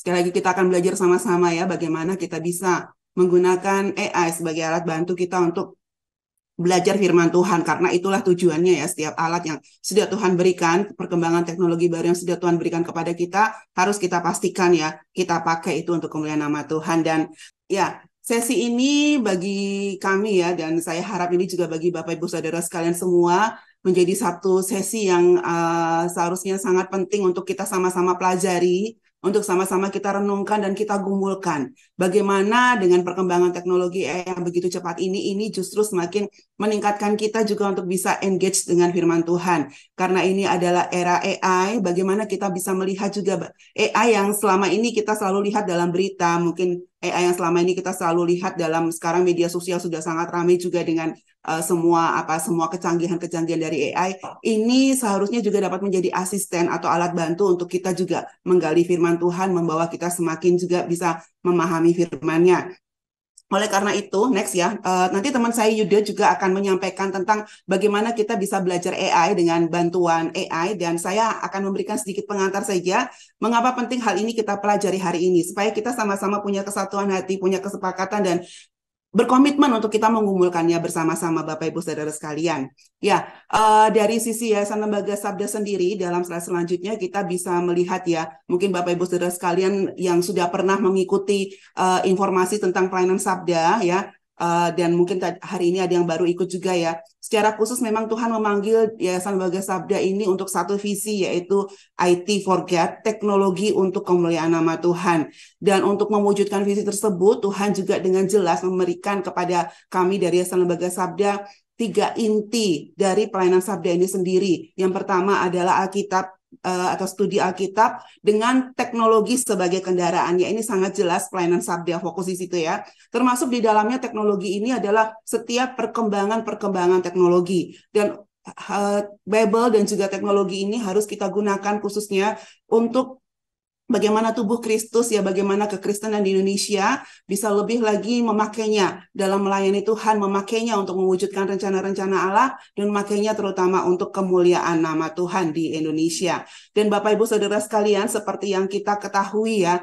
Sekali lagi kita akan belajar sama-sama ya bagaimana kita bisa menggunakan AI sebagai alat bantu kita untuk belajar firman Tuhan, karena itulah tujuannya ya, setiap alat yang sudah Tuhan berikan, perkembangan teknologi baru yang sudah Tuhan berikan kepada kita, harus kita pastikan ya, kita pakai itu untuk kemuliaan nama Tuhan. Dan ya, sesi ini bagi kami ya, dan saya harap ini juga bagi Bapak Ibu Saudara sekalian semua, menjadi satu sesi yang seharusnya sangat penting untuk kita sama-sama pelajari, untuk sama-sama kita renungkan dan kita gumulkan. Bagaimana dengan perkembangan teknologi yang begitu cepat ini justru semakin meningkatkan kita juga untuk bisa engage dengan firman Tuhan. Karena ini adalah era AI, bagaimana kita bisa melihat juga AI yang selama ini kita selalu lihat dalam berita, mungkin AI yang selama ini kita selalu lihat dalam, sekarang media sosial sudah sangat ramai juga dengan semua kecanggihan-kecanggihan dari AI. Ini seharusnya juga dapat menjadi asisten atau alat bantu untuk kita juga menggali firman Tuhan, membawa kita semakin juga bisa memahami firman-Nya. Oleh karena itu, next ya, nanti teman saya Yuda juga akan menyampaikan tentang bagaimana kita bisa belajar AI dengan bantuan AI, dan saya akan memberikan sedikit pengantar saja mengapa penting hal ini kita pelajari hari ini, supaya kita sama-sama punya kesatuan hati, punya kesepakatan, dan berkomitmen untuk kita mengumpulkannya bersama-sama Bapak Ibu Saudara sekalian. Ya, dari sisi Yayasan Lembaga Sabda sendiri, dalam slide selanjutnya kita bisa melihat ya, mungkin Bapak Ibu Saudara sekalian yang sudah pernah mengikuti informasi tentang pelayanan Sabda ya, dan mungkin hari ini ada yang baru ikut juga ya. Secara khusus memang Tuhan memanggil Yayasan Lembaga Sabda ini untuk satu visi, yaitu IT for God, teknologi untuk kemuliaan nama Tuhan. Dan untuk mewujudkan visi tersebut, Tuhan juga dengan jelas memberikan kepada kami dari Yayasan Lembaga Sabda 3 inti dari pelayanan Sabda ini sendiri. Yang pertama adalah Alkitab atau studi Alkitab dengan teknologi sebagai kendaraannya. Ini sangat jelas pelayanan Sabda fokus di situ ya. Termasuk di dalamnya teknologi ini adalah setiap perkembangan teknologi. Dan Bible dan juga teknologi ini harus kita gunakan khususnya untuk bagaimana tubuh Kristus ya, bagaimana kekristenan di Indonesia bisa lebih lagi memakainya dalam melayani Tuhan, memakainya untuk mewujudkan rencana-rencana Allah, dan memakainya terutama untuk kemuliaan nama Tuhan di Indonesia. Dan Bapak Ibu Saudara sekalian, seperti yang kita ketahui ya,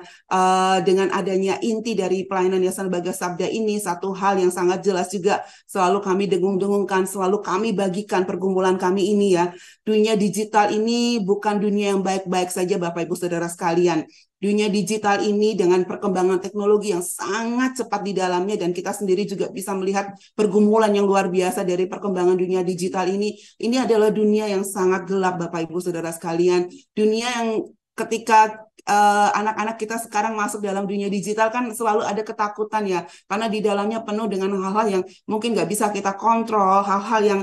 dengan adanya inti dari pelayanan Yayasan Lembaga Sabda ini, satu hal yang sangat jelas juga selalu kami dengung-dengungkan, selalu kami bagikan pergumulan kami ini ya, dunia digital ini bukan dunia yang baik-baik saja Bapak Ibu Saudara sekalian. Dunia digital ini dengan perkembangan teknologi yang sangat cepat di dalamnya, dan kita sendiri juga bisa melihat pergumulan yang luar biasa dari perkembangan dunia digital ini. Ini adalah dunia yang sangat gelap Bapak Ibu Saudara sekalian. Dunia yang ketika anak-anak kita sekarang masuk dalam dunia digital kan selalu ada ketakutan ya, karena di dalamnya penuh dengan hal-hal yang mungkin nggak bisa kita kontrol, hal-hal yang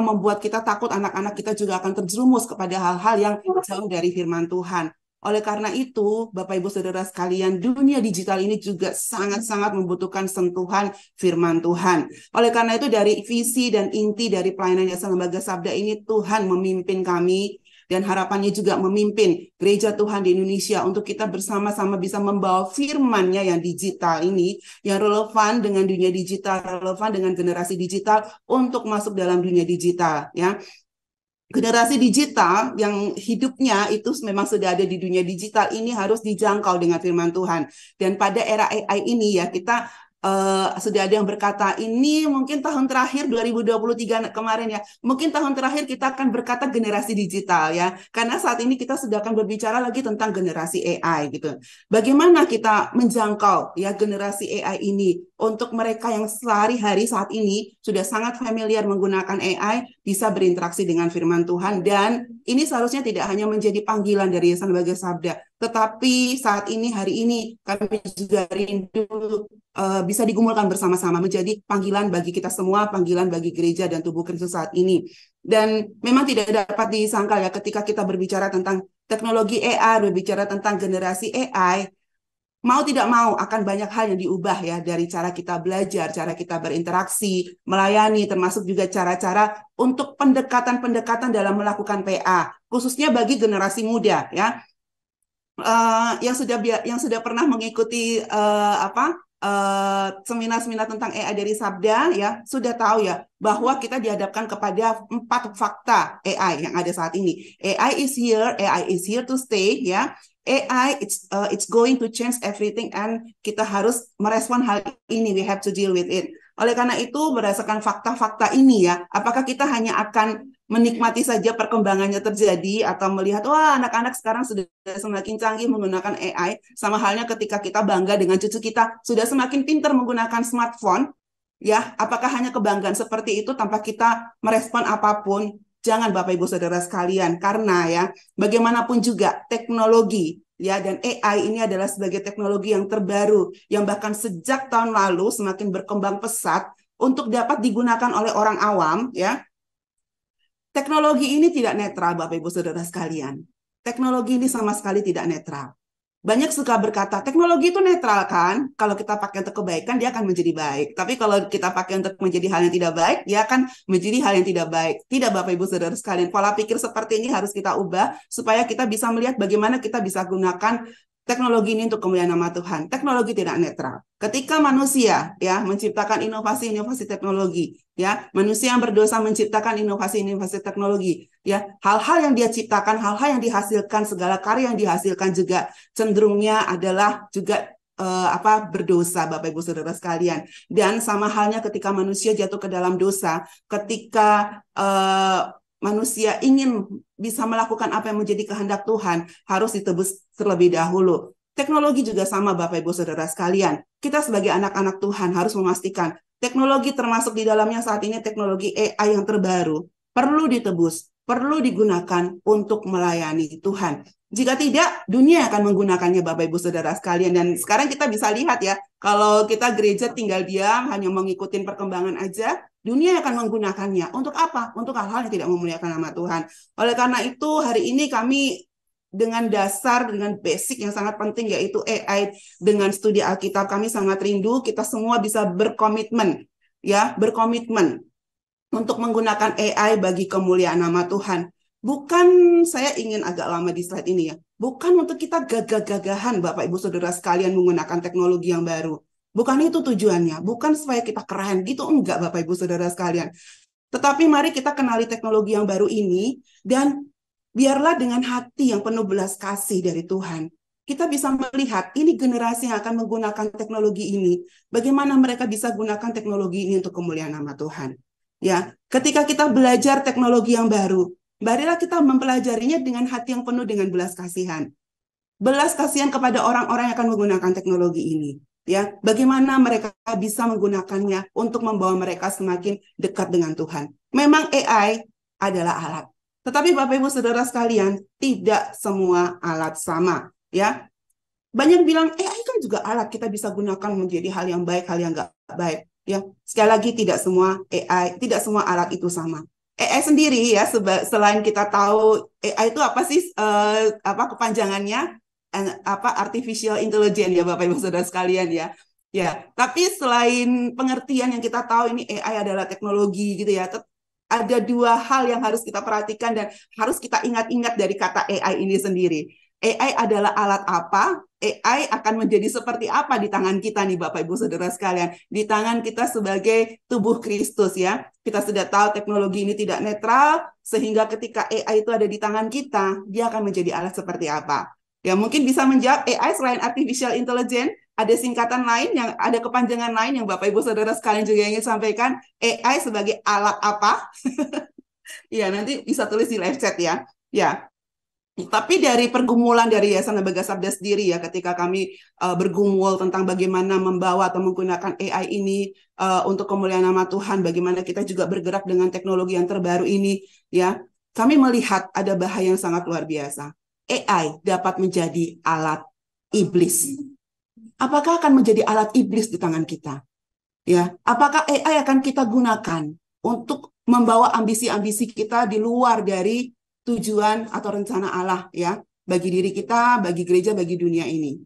membuat kita takut. Anak-anak kita juga akan terjerumus kepada hal-hal yang jauh dari firman Tuhan. Oleh karena itu, Bapak Ibu Saudara sekalian, dunia digital ini juga sangat-sangat membutuhkan sentuhan firman Tuhan. Oleh karena itu, dari visi dan inti dari pelayanan Yayasan Lembaga Sabda ini, Tuhan memimpin kami, dan harapannya juga memimpin gereja Tuhan di Indonesia untuk kita bersama-sama bisa membawa firman-Nya yang digital ini, yang relevan dengan dunia digital, relevan dengan generasi digital, untuk masuk dalam dunia digital ya. Generasi digital yang hidupnya itu memang sudah ada di dunia digital ini harus dijangkau dengan firman Tuhan. Dan pada era AI ini ya, kita sudah ada yang berkata ini mungkin tahun terakhir 2023 kemarin ya, mungkin tahun terakhir kita akan berkata generasi digital ya, karena saat ini kita sudah akan berbicara lagi tentang generasi AI gitu. Bagaimana kita menjangkau ya generasi AI ini untuk mereka yang sehari-hari saat ini sudah sangat familiar menggunakan AI, bisa berinteraksi dengan firman Tuhan. Dan ini seharusnya tidak hanya menjadi panggilan dari Yayasan Lembaga Sabda, tetapi saat ini, hari ini kami juga rindu bisa digumulkan bersama-sama menjadi panggilan bagi kita semua, panggilan bagi gereja dan tubuh Kristus saat ini. Dan memang tidak dapat disangkal ya, ketika kita berbicara tentang teknologi AI, berbicara tentang generasi AI, mau tidak mau akan banyak hal yang diubah ya, dari cara kita belajar, cara kita berinteraksi, melayani, termasuk juga cara-cara untuk pendekatan-pendekatan dalam melakukan PA, khususnya bagi generasi muda ya. Yang sudah pernah mengikuti seminar-seminar tentang AI dari Sabda ya, sudah tahu ya bahwa kita dihadapkan kepada 4 fakta AI yang ada saat ini. AI is here to stay ya. AI it's going to change everything and kita harus merespon hal ini, we have to deal with it. Oleh karena itu berdasarkan fakta-fakta ini ya, apakah kita hanya akan menikmati saja perkembangannya terjadi atau melihat wah anak-anak sekarang sudah semakin canggih menggunakan AI, sama halnya ketika kita bangga dengan cucu kita sudah semakin pintar menggunakan smartphone, ya, apakah hanya kebanggaan seperti itu tanpa kita merespon apapun? Jangan Bapak Ibu Saudara sekalian, karena ya bagaimanapun juga teknologi ya dan AI ini adalah sebagai teknologi yang terbaru yang bahkan sejak tahun lalu semakin berkembang pesat untuk dapat digunakan oleh orang awam ya. Teknologi ini tidak netral Bapak Ibu Saudara sekalian. Teknologi ini sama sekali tidak netral. Banyak suka berkata, teknologi itu netral kan? Kalau kita pakai untuk kebaikan, dia akan menjadi baik. Tapi kalau kita pakai untuk menjadi hal yang tidak baik, dia akan menjadi hal yang tidak baik. Tidak Bapak Ibu Saudara sekalian, pola pikir seperti ini harus kita ubah supaya kita bisa melihat bagaimana kita bisa gunakan teknologi ini untuk kemuliaan nama Tuhan. Teknologi tidak netral. Ketika manusia ya menciptakan inovasi-inovasi teknologi, ya manusia yang berdosa menciptakan inovasi-inovasi teknologi, ya hal-hal yang dia ciptakan, hal-hal yang dihasilkan, segala karya yang dihasilkan juga cenderungnya adalah juga berdosa Bapak Ibu Saudara sekalian. Dan sama halnya ketika manusia jatuh ke dalam dosa, ketika manusia ingin bisa melakukan apa yang menjadi kehendak Tuhan, harus ditebus terlebih dahulu. Teknologi juga sama Bapak Ibu Saudara sekalian. Kita sebagai anak-anak Tuhan harus memastikan teknologi termasuk di dalamnya saat ini teknologi AI yang terbaru perlu ditebus, perlu digunakan untuk melayani Tuhan. Jika tidak, dunia akan menggunakannya Bapak Ibu Saudara sekalian. Dan sekarang kita bisa lihat ya, kalau kita gereja tinggal diam, hanya mengikuti perkembangan aja, dunia akan menggunakannya. Untuk apa? Untuk hal-hal yang tidak memuliakan nama Tuhan. Oleh karena itu, hari ini kami dengan dasar, dengan basic yang sangat penting yaitu AI dengan studi Alkitab, kami sangat rindu kita semua bisa berkomitmen ya, berkomitmen untuk menggunakan AI bagi kemuliaan nama Tuhan. Bukan, saya ingin agak lama di slide ini ya, bukan untuk kita gagah-gagahan Bapak Ibu Saudara sekalian menggunakan teknologi yang baru. Bukan itu tujuannya, bukan supaya kita keren gitu, enggak Bapak Ibu Saudara sekalian. Tetapi mari kita kenali teknologi yang baru ini dan biarlah dengan hati yang penuh belas kasih dari Tuhan, kita bisa melihat ini generasi yang akan menggunakan teknologi ini, bagaimana mereka bisa gunakan teknologi ini untuk kemuliaan nama Tuhan. Ya, ketika kita belajar teknologi yang baru, marilah kita mempelajarinya dengan hati yang penuh dengan belas kasihan. Belas kasihan kepada orang-orang yang akan menggunakan teknologi ini. Ya, bagaimana mereka bisa menggunakannya untuk membawa mereka semakin dekat dengan Tuhan. Memang AI adalah alat. Tetapi Bapak Ibu Saudara sekalian, tidak semua alat sama, ya. Banyak bilang AI kan juga alat, kita bisa gunakan menjadi hal yang baik, hal yang enggak baik, ya. Sekali lagi tidak semua AI, tidak semua alat itu sama. AI sendiri ya, selain kita tahu AI itu apa sih kepanjangannya, artificial intelligence ya Bapak Ibu Saudara sekalian ya. Ya, tapi selain pengertian yang kita tahu ini AI adalah teknologi gitu ya, ada dua hal yang harus kita perhatikan dan harus kita ingat-ingat dari kata AI ini sendiri. AI adalah alat apa? AI akan menjadi seperti apa di tangan kita nih Bapak Ibu Saudara sekalian. Di tangan kita sebagai tubuh Kristus ya. Kita sudah tahu teknologi ini tidak netral, sehingga ketika AI itu ada di tangan kita, dia akan menjadi alat seperti apa? Ya mungkin bisa menjawab AI selain artificial intelligence, ada singkatan lain, yang ada kepanjangan lain yang Bapak Ibu Saudara sekalian juga ingin sampaikan. AI sebagai alat apa? Ya, nanti bisa tulis di live chat ya. Ya. Tapi dari pergumulan dari Yayasan Lembaga Sabda sendiri ya, ketika kami bergumul tentang bagaimana membawa atau menggunakan AI ini untuk kemuliaan nama Tuhan, bagaimana kita juga bergerak dengan teknologi yang terbaru ini, ya, kami melihat ada bahaya yang sangat luar biasa. AI dapat menjadi alat iblis. Apakah akan menjadi alat iblis di tangan kita? Ya, apakah AI akan kita gunakan untuk membawa ambisi-ambisi kita di luar dari tujuan atau rencana Allah ya, bagi diri kita, bagi gereja, bagi dunia ini?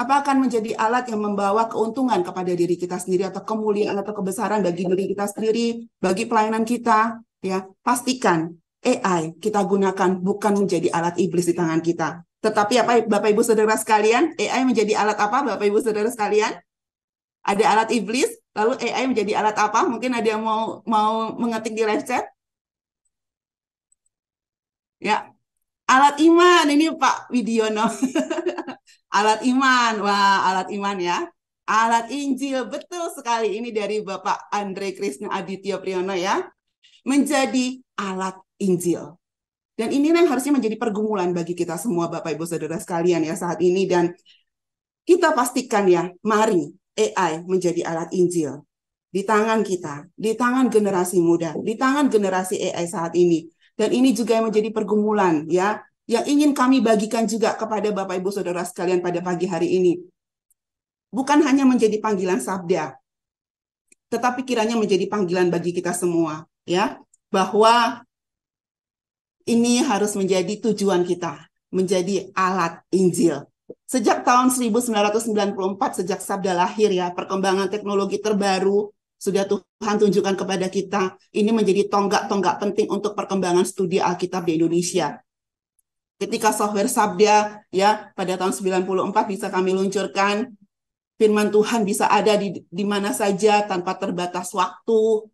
Apa akan menjadi alat yang membawa keuntungan kepada diri kita sendiri atau kemuliaan atau kebesaran bagi diri kita sendiri, bagi pelayanan kita? Ya, pastikan AI kita gunakan bukan menjadi alat iblis di tangan kita. Tetapi apa Bapak Ibu Saudara sekalian, AI menjadi alat apa Bapak Ibu Saudara sekalian? Ada alat iblis, lalu AI menjadi alat apa? Mungkin ada yang mau mengetik di live chat? Ya, Alat iman ini Pak Widiono. Alat iman, wah alat iman ya. Alat Injil, betul sekali. Ini dari Bapak Andre Krisna Aditya Priyono ya. Menjadi alat Injil. Dan ini yang harusnya menjadi pergumulan bagi kita semua Bapak Ibu Saudara sekalian ya saat ini. Dan kita pastikan ya, mari AI menjadi alat Injil. Di tangan kita, di tangan generasi muda, di tangan generasi AI saat ini. Dan ini juga yang menjadi pergumulan ya, yang ingin kami bagikan juga kepada Bapak Ibu Saudara sekalian pada pagi hari ini. Bukan hanya menjadi panggilan sabda, tetapi kiranya menjadi panggilan bagi kita semua ya, bahwa ini harus menjadi tujuan kita, menjadi alat Injil. Sejak tahun 1994, sejak sabda lahir ya, perkembangan teknologi terbaru sudah Tuhan tunjukkan kepada kita. Ini menjadi tonggak-tonggak penting untuk perkembangan studi Alkitab di Indonesia. Ketika software sabda ya pada tahun 94 bisa kami luncurkan, firman Tuhan bisa ada di mana saja tanpa terbatas waktu,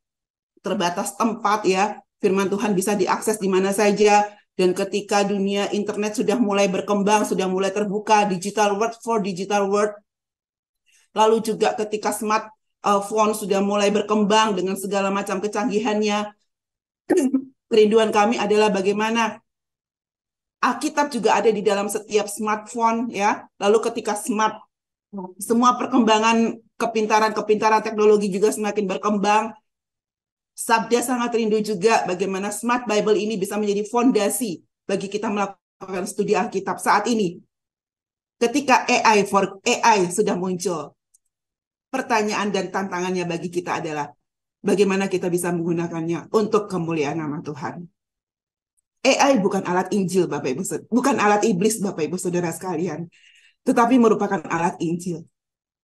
terbatas tempat ya. Firman Tuhan bisa diakses di mana saja. Dan ketika dunia internet sudah mulai berkembang, sudah mulai terbuka, digital world for digital world. Lalu juga ketika smartphone sudah mulai berkembang dengan segala macam kecanggihannya, kerinduan kami adalah bagaimana Alkitab juga ada di dalam setiap smartphone ya. Lalu ketika semua perkembangan kepintaran teknologi juga semakin berkembang, Sabda sangat rindu juga bagaimana Smart Bible ini bisa menjadi fondasi bagi kita melakukan studi Alkitab saat ini. Ketika AI sudah muncul, pertanyaan dan tantangannya bagi kita adalah bagaimana kita bisa menggunakannya untuk kemuliaan nama Tuhan. AI bukan alat Injil, Bapak Ibu, bukan alat iblis, Bapak Ibu Saudara sekalian, tetapi merupakan alat Injil.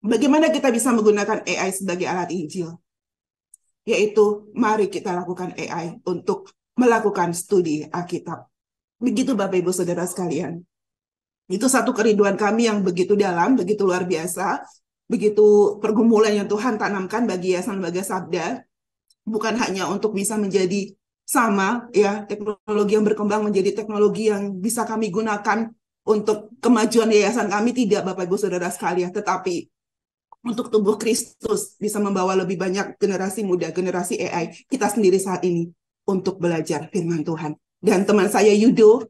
Bagaimana kita bisa menggunakan AI sebagai alat Injil? Yaitu mari kita lakukan AI untuk melakukan studi Alkitab. Begitu Bapak Ibu Saudara sekalian. Itu satu kerinduan kami yang begitu dalam, begitu luar biasa, begitu pergumulan yang Tuhan tanamkan bagi Yayasan Lembaga Sabda, bukan hanya untuk bisa menjadi sama ya teknologi yang berkembang menjadi teknologi yang bisa kami gunakan untuk kemajuan yayasan kami, tidak Bapak Ibu Saudara sekalian, tetapi untuk tubuh Kristus bisa membawa lebih banyak generasi muda, generasi AI, kita sendiri saat ini untuk belajar firman Tuhan. Dan teman saya Yudo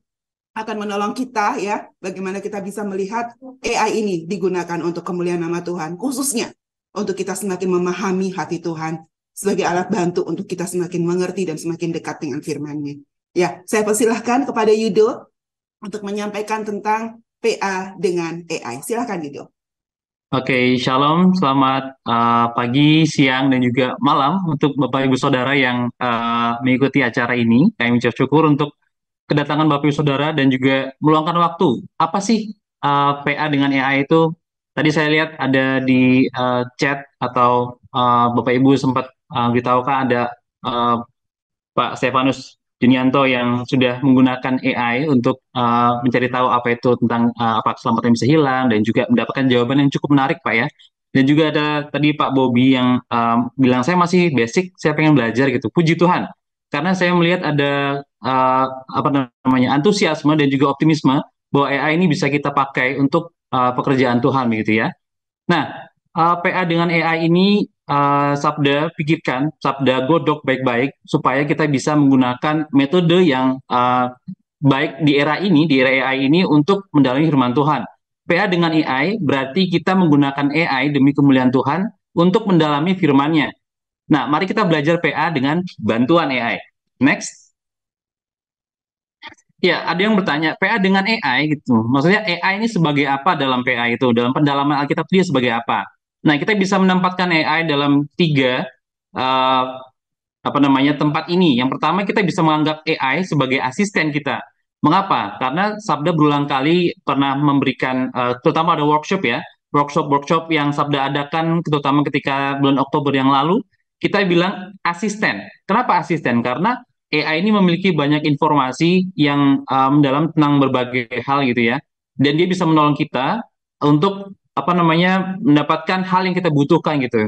akan menolong kita ya, bagaimana kita bisa melihat AI ini digunakan untuk kemuliaan nama Tuhan, khususnya untuk kita semakin memahami hati Tuhan sebagai alat bantu untuk kita semakin mengerti dan semakin dekat dengan firman-Nya. Ya, saya persilahkan kepada Yudo untuk menyampaikan tentang PA dengan AI. Silakan Yudo. Oke, Shalom, selamat pagi, siang, dan juga malam untuk Bapak Ibu Saudara yang mengikuti acara ini. Kami ucap syukur untuk kedatangan Bapak Ibu Saudara dan juga meluangkan waktu. Apa sih PA dengan AI itu? Tadi saya lihat ada di chat atau Bapak Ibu sempat beritahukan ada uh, Pak Stefanus Junianto yang sudah menggunakan AI untuk mencari tahu apa itu tentang apa keselamatan bisa hilang dan juga mendapatkan jawaban yang cukup menarik Pak ya. Dan juga ada tadi Pak Bobby yang bilang saya masih basic, saya pengen belajar gitu. Puji Tuhan, karena saya melihat ada apa namanya antusiasme dan juga optimisme bahwa AI ini bisa kita pakai untuk pekerjaan Tuhan begitu ya. Nah, PA dengan AI ini Sabda pikirkan, Sabda godok baik-baik supaya kita bisa menggunakan metode yang baik di era AI ini untuk mendalami firman Tuhan. PA dengan AI berarti kita menggunakan AI demi kemuliaan Tuhan untuk mendalami firman-Nya. Nah, mari kita belajar PA dengan bantuan AI. Next. Ya, ada yang bertanya, PA dengan AI gitu. Maksudnya AI ini sebagai apa dalam PA itu? Dalam pendalaman Alkitab dia sebagai apa? Nah, kita bisa menempatkan AI dalam tiga uh, apa namanya tempat ini. Yang pertama kita bisa menganggap AI sebagai asisten kita. Mengapa? Karena Sabda berulang kali pernah memberikan, terutama ada workshop ya, workshop yang Sabda adakan, terutama ketika bulan Oktober yang lalu, kita bilang asisten. Kenapa asisten? Karena AI ini memiliki banyak informasi yang mendalam tentang berbagai hal gitu ya, dan dia bisa menolong kita untuk apa namanya mendapatkan hal yang kita butuhkan gitu.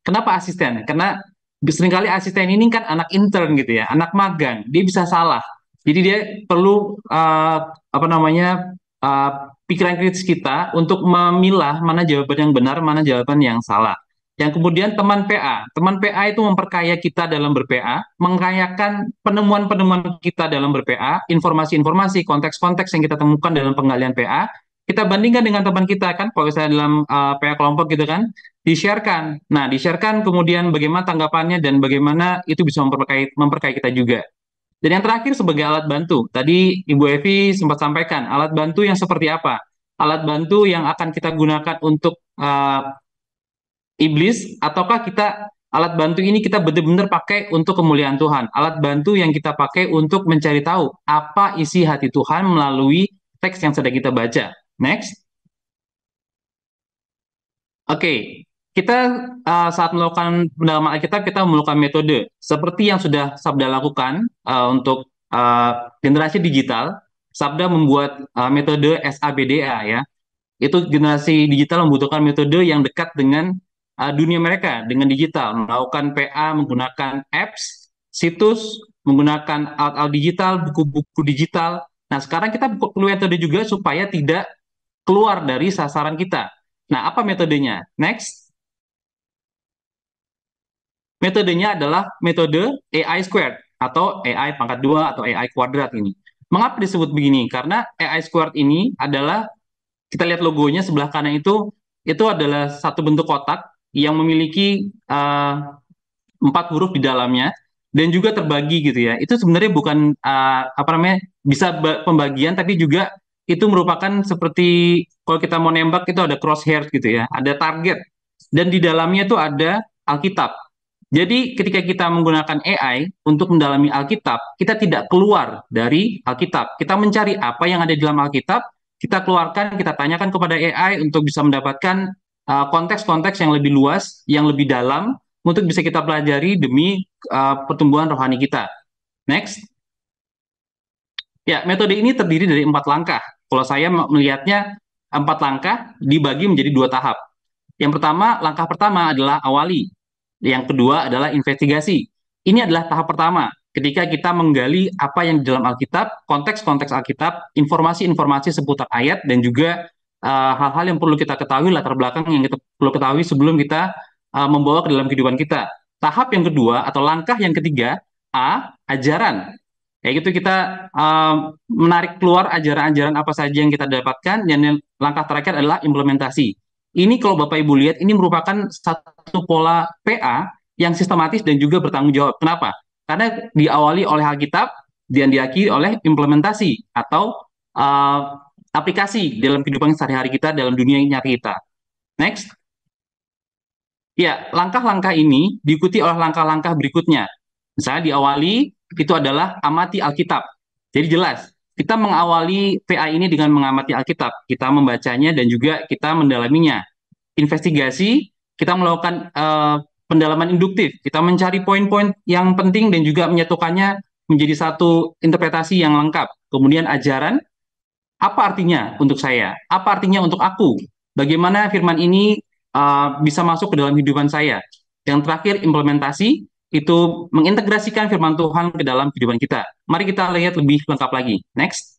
Kenapa asisten? Karena seringkali asisten ini kan anak intern gitu ya, anak magang, dia bisa salah. Jadi dia perlu apa namanya pikiran kritis kita untuk memilah mana jawaban yang benar, mana jawaban yang salah. Yang kemudian teman PA itu memperkaya kita dalam ber-PA, mengkayakan penemuan-penemuan kita dalam ber-PA, informasi-informasi, konteks-konteks yang kita temukan dalam penggalian PA, kita bandingkan dengan teman kita kan, kalau misalnya dalam PA kelompok gitu kan, di-sharekan. Nah, di-sharekan kemudian bagaimana tanggapannya dan bagaimana itu bisa memperkaya kita juga. Dan yang terakhir sebagai alat bantu. Tadi Ibu Evi sempat sampaikan, alat bantu yang seperti apa? Alat bantu yang akan kita gunakan untuk iblis, ataukah kita alat bantu ini kita benar-benar pakai untuk kemuliaan Tuhan? Alat bantu yang kita pakai untuk mencari tahu apa isi hati Tuhan melalui teks yang sedang kita baca. Next. Oke, kita saat melakukan pendalaman Alkitab, kita melakukan metode seperti yang sudah Sabda lakukan untuk generasi digital. Sabda membuat metode SABDA ya. Itu generasi digital membutuhkan metode yang dekat dengan dunia mereka, dengan digital, melakukan PA menggunakan apps, situs, menggunakan alat-alat digital, buku-buku digital. Nah, sekarang kita perlu metode juga supaya tidak keluar dari sasaran kita. Nah, apa metodenya? Next. Metodenya adalah metode AI squared atau AI pangkat 2 atau AI kuadrat ini. Mengapa disebut begini? Karena AI squared ini adalah, kita lihat logonya sebelah kanan itu adalah satu bentuk kotak yang memiliki 4 huruf di dalamnya dan juga terbagi gitu ya. Itu sebenarnya bukan apa namanya bisa pembagian, tapi juga itu merupakan seperti kalau kita mau nembak itu ada crosshair gitu ya, ada target dan di dalamnya itu ada Alkitab. Jadi ketika kita menggunakan AI untuk mendalami Alkitab, kita tidak keluar dari Alkitab. Kita mencari apa yang ada di dalam Alkitab, kita keluarkan, kita tanyakan kepada AI untuk bisa mendapatkan konteks-konteks yang lebih luas, yang lebih dalam, untuk bisa kita pelajari demi pertumbuhan rohani kita. Next. Ya, metode ini terdiri dari 4 langkah. Kalau saya melihatnya 4 langkah dibagi menjadi 2 tahap. Yang pertama, langkah pertama adalah awali. Yang kedua adalah investigasi. Ini adalah tahap pertama, ketika kita menggali apa yang di dalam Alkitab, konteks-konteks Alkitab, informasi-informasi seputar ayat, dan juga hal-hal yang perlu kita ketahui, latar belakang yang kita perlu ketahui sebelum kita membawa ke dalam kehidupan kita. Tahap yang kedua atau langkah yang ketiga, ajaran. Kayak gitu kita menarik keluar ajaran-ajaran apa saja yang kita dapatkan, dan langkah terakhir adalah implementasi. Ini kalau Bapak Ibu lihat, ini merupakan satu pola PA yang sistematis dan juga bertanggung jawab. Kenapa? Karena diawali oleh Alkitab dan diakhiri oleh implementasi atau aplikasi dalam kehidupan sehari-hari kita, dalam dunia nyata kita. Next. Ya, langkah-langkah ini diikuti oleh langkah-langkah berikutnya. Misalnya diawali, itu adalah amati Alkitab. Jadi jelas, kita mengawali PA ini dengan mengamati Alkitab. Kita membacanya dan juga kita mendalaminya. Investigasi, kita melakukan pendalaman induktif. Kita mencari poin-poin yang penting dan juga menyatukannya menjadi satu interpretasi yang lengkap. Kemudian ajaran, apa artinya untuk saya? Apa artinya untuk aku? Bagaimana firman ini bisa masuk ke dalam kehidupan saya? Yang terakhir, implementasi, itu mengintegrasikan firman Tuhan ke dalam kehidupan kita. Mari kita lihat lebih lengkap lagi. Next.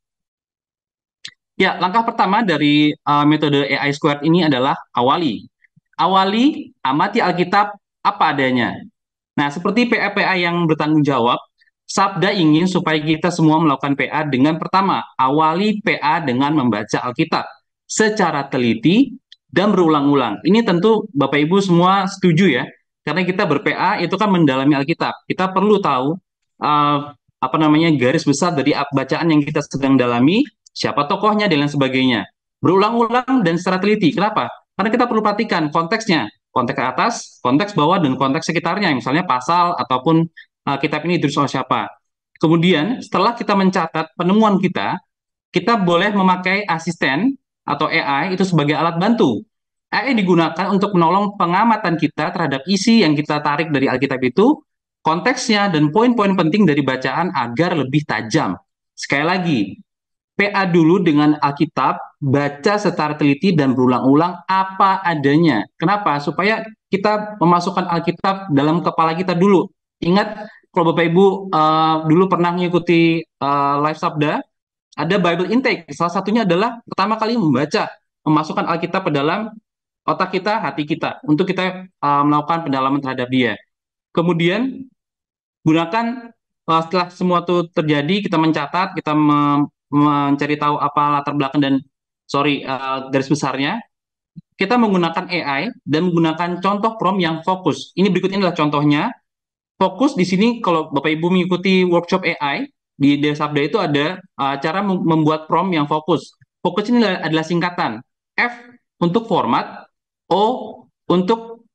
Ya, langkah pertama dari metode AI Squared ini adalah awali. Awali, amati Alkitab apa adanya. Nah, seperti PA-PA yang bertanggung jawab, Sabda ingin supaya kita semua melakukan PA dengan pertama, awali PA dengan membaca Alkitab secara teliti dan berulang-ulang. Ini tentu Bapak Ibu semua setuju ya, karena kita ber-PA itu kan mendalami Alkitab. Kita perlu tahu apa namanya garis besar dari bacaan yang kita sedang dalami, siapa tokohnya dan lain sebagainya. Berulang-ulang dan secara teliti. Kenapa? Karena kita perlu perhatikan konteksnya, konteks atas, konteks bawah, dan konteks sekitarnya, misalnya pasal ataupun kitab ini ditulis oleh siapa. Kemudian setelah kita mencatat penemuan kita boleh memakai asisten atau AI itu sebagai alat bantu. AI digunakan untuk menolong pengamatan kita terhadap isi yang kita tarik dari Alkitab itu, konteksnya dan poin-poin penting dari bacaan agar lebih tajam. Sekali lagi, PA dulu dengan Alkitab, baca secara teliti dan berulang-ulang apa adanya. Kenapa? Supaya kita memasukkan Alkitab dalam kepala kita dulu. Ingat, kalau Bapak Ibu dulu pernah mengikuti live Sabda, ada Bible intake. Salah satunya adalah pertama kali membaca, memasukkan Alkitab ke dalam otak kita, hati kita, untuk kita melakukan pendalaman terhadap dia. Kemudian gunakan setelah semua itu terjadi, kita mencatat, kita mencari tahu apa latar belakang dan garis besarnya. Kita menggunakan AI dan menggunakan contoh prompt yang fokus. Ini berikut ini adalah contohnya. Fokus di sini kalau Bapak Ibu mengikuti workshop AI di Desabda itu ada cara membuat prompt yang fokus. Fokus ini adalah singkatan. F untuk format, O untuk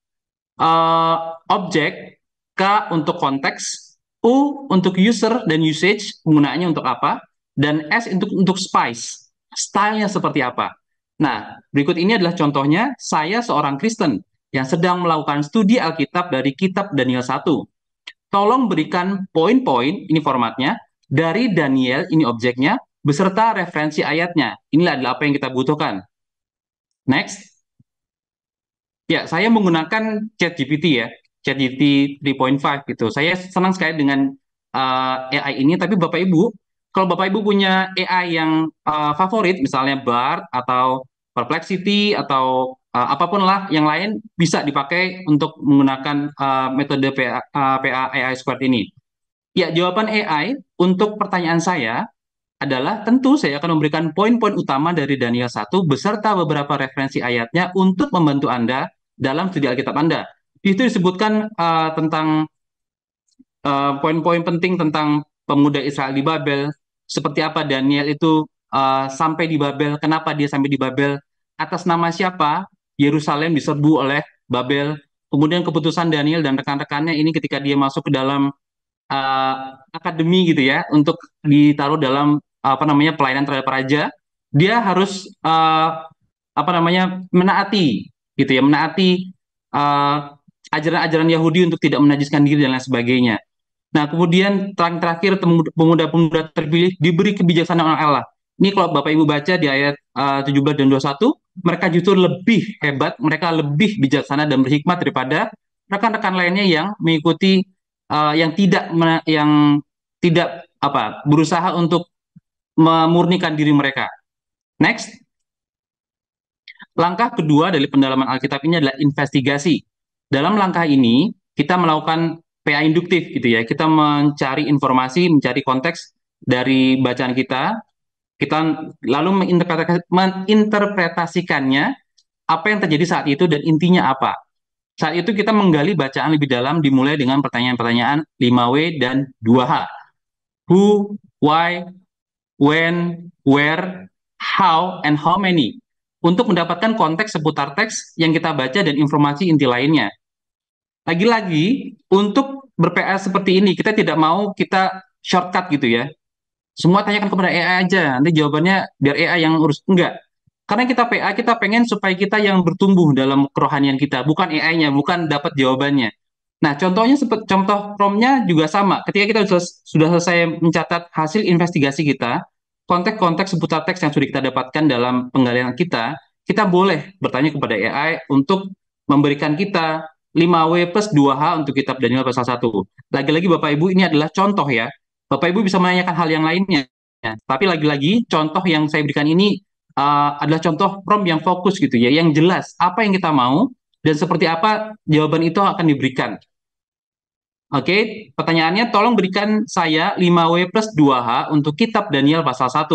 objek, K untuk konteks, U untuk user dan usage, penggunaannya untuk apa, dan S untuk spice, stylenya seperti apa. Nah, berikut ini adalah contohnya, saya seorang Kristen yang sedang melakukan studi Alkitab dari kitab Daniel 1. Tolong berikan poin-poin, ini formatnya, dari Daniel, ini objeknya, beserta referensi ayatnya. Inilah adalah apa yang kita butuhkan. Next. Ya, saya menggunakan ChatGPT ya, ChatGPT 3.5 gitu. Saya senang sekali dengan AI ini, tapi Bapak Ibu, kalau Bapak Ibu punya AI yang favorit, misalnya Bard atau Perplexity atau apapun lah yang lain, bisa dipakai untuk menggunakan metode PA AI Squared ini. Ya, jawaban AI untuk pertanyaan saya adalah tentu saya akan memberikan poin-poin utama dari Daniel 1 beserta beberapa referensi ayatnya untuk membantu Anda dalam studi Alkitab Anda. Itu disebutkan tentang poin-poin penting tentang pemuda Israel di Babel, seperti apa Daniel itu sampai di Babel, kenapa dia sampai di Babel, atas nama siapa Yerusalem diserbu oleh Babel, kemudian keputusan Daniel dan rekan-rekannya ini ketika dia masuk ke dalam akademi gitu ya untuk ditaruh dalam apa namanya pelayanan terhadap raja, dia harus apa namanya menaati gitu ya, menaati ajaran-ajaran Yahudi untuk tidak menajiskan diri dan lain sebagainya. Nah, kemudian terakhir pemuda-pemuda terpilih diberi kebijaksanaan Allah. Ini kalau Bapak Ibu baca di ayat 17 dan 21, mereka justru lebih hebat, mereka lebih bijaksana dan berhikmat daripada rekan-rekan lainnya yang mengikuti yang tidak apa berusaha untuk memurnikan diri mereka. Next, langkah kedua dari pendalaman Alkitab ini adalah investigasi. Dalam langkah ini kita melakukan PA induktif gitu ya. Kita mencari informasi, mencari konteks dari bacaan kita. Kita lalu menginterpretasikannya apa yang terjadi saat itu dan intinya apa. Saat itu kita menggali bacaan lebih dalam dimulai dengan pertanyaan-pertanyaan 5W dan 2H. Who, why, when, where, how, and how many. Untuk mendapatkan konteks seputar teks yang kita baca dan informasi inti lainnya. Lagi-lagi, untuk ber-PA seperti ini, kita tidak mau kita shortcut gitu ya. Semua tanyakan kepada AI aja, nanti jawabannya biar AI yang urus. Enggak. Karena kita PA, kita pengen supaya kita yang bertumbuh dalam kerohanian kita, bukan AI-nya, bukan dapat jawabannya. Nah, contohnya contoh prompt-nya juga sama. Ketika kita sudah selesai mencatat hasil investigasi kita, konteks-konteks seputar teks yang sudah kita dapatkan dalam penggalian kita boleh bertanya kepada AI untuk memberikan kita 5W plus 2H untuk kitab Daniel pasal 1. Lagi-lagi Bapak Ibu, ini adalah contoh ya. Bapak Ibu bisa menanyakan hal yang lainnya. Tapi lagi-lagi contoh yang saya berikan ini adalah contoh prompt yang fokus gitu ya, yang jelas apa yang kita mau dan seperti apa jawaban itu akan diberikan. Oke, pertanyaannya tolong berikan saya 5W plus 2H untuk kitab Daniel pasal 1.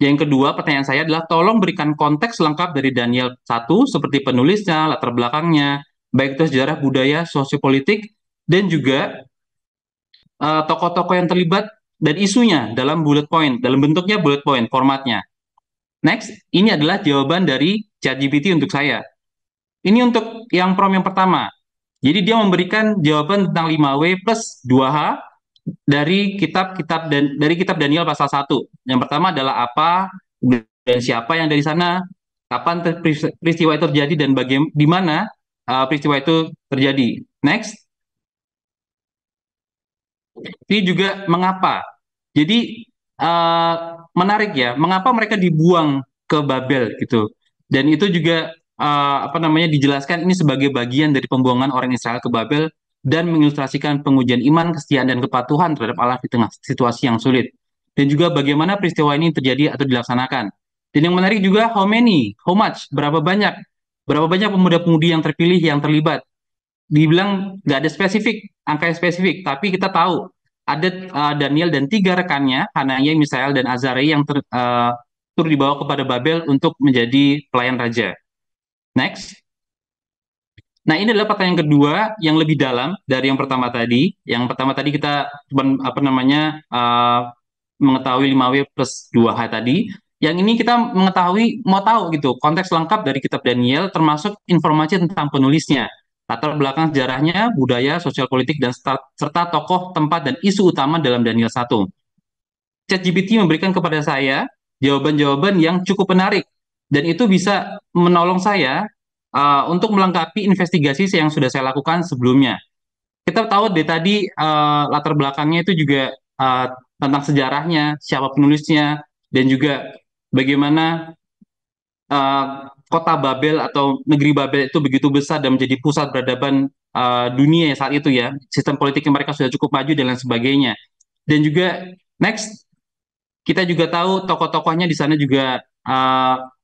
Yang kedua, pertanyaan saya adalah tolong berikan konteks lengkap dari Daniel 1 seperti penulisnya, latar belakangnya, baik itu sejarah, budaya, sosiopolitik, dan juga tokoh-tokoh yang terlibat dan isunya dalam bullet point, dalam bentuknya bullet point formatnya. Next, ini adalah jawaban dari ChatGPT untuk saya. Ini untuk yang prompt yang pertama. Jadi dia memberikan jawaban tentang 5W plus 2H dari kitab Daniel pasal 1. Yang pertama adalah apa dan siapa yang dari sana, kapan peristiwa itu terjadi dan di mana peristiwa itu terjadi. Next. Ini juga mengapa. Jadi menarik ya, mengapa mereka dibuang ke Babel gitu. Dan itu juga apa namanya dijelaskan ini sebagai bagian dari pembuangan orang Israel ke Babel dan mengilustrasikan pengujian iman, kesetiaan, dan kepatuhan terhadap Allah di tengah situasi yang sulit. Dan juga bagaimana peristiwa ini terjadi atau dilaksanakan. Dan yang menarik juga, how many, how much, berapa banyak pemuda-pemudi yang terpilih, yang terlibat. Dibilang nggak ada spesifik, angka yang spesifik, tapi kita tahu ada Daniel dan tiga rekannya, Hananya, Misael, dan Azariah yang turut dibawa kepada Babel untuk menjadi pelayan raja. Next. Nah, ini adalah pertanyaan kedua yang lebih dalam dari yang pertama tadi. Yang pertama tadi kita apa namanya mengetahui 5W plus 2H tadi. Yang ini kita mengetahui, mau tahu gitu, konteks lengkap dari kitab Daniel, termasuk informasi tentang penulisnya, latar belakang sejarahnya, budaya, sosial politik, dan serta tokoh, tempat, dan isu utama dalam Daniel 1. ChatGPT memberikan kepada saya jawaban-jawaban yang cukup menarik, dan itu bisa menolong saya untuk melengkapi investigasi yang sudah saya lakukan sebelumnya. Kita tahu dari tadi latar belakangnya itu juga tentang sejarahnya, siapa penulisnya, dan juga bagaimana kota Babel atau negeri Babel itu begitu besar dan menjadi pusat peradaban dunia saat itu ya. Sistem politiknya mereka sudah cukup maju dan lain sebagainya. Dan juga next, kita juga tahu tokoh-tokohnya di sana juga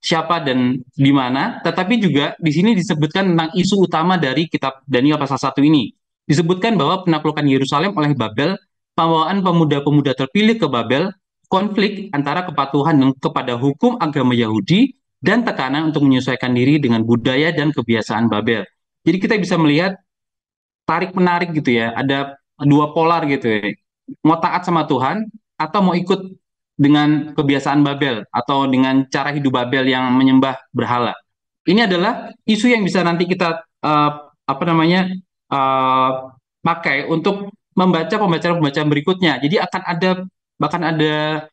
siapa dan di mana. Tetapi juga di sini disebutkan tentang isu utama dari kitab Daniel pasal 1 ini. Disebutkan bahwa penaklukan Yerusalem oleh Babel, pembawaan pemuda-pemuda terpilih ke Babel, konflik antara kepatuhan dan kepada hukum agama Yahudi, dan tekanan untuk menyesuaikan diri dengan budaya dan kebiasaan Babel. Jadi kita bisa melihat tarik-menarik gitu ya, ada dua polar gitu ya. Mau taat sama Tuhan, atau mau ikut dengan kebiasaan Babel, atau dengan cara hidup Babel yang menyembah berhala. Ini adalah isu yang bisa nanti kita apa namanya pakai untuk membaca pembacaan-pembacaan berikutnya. Jadi akan ada bahkan ada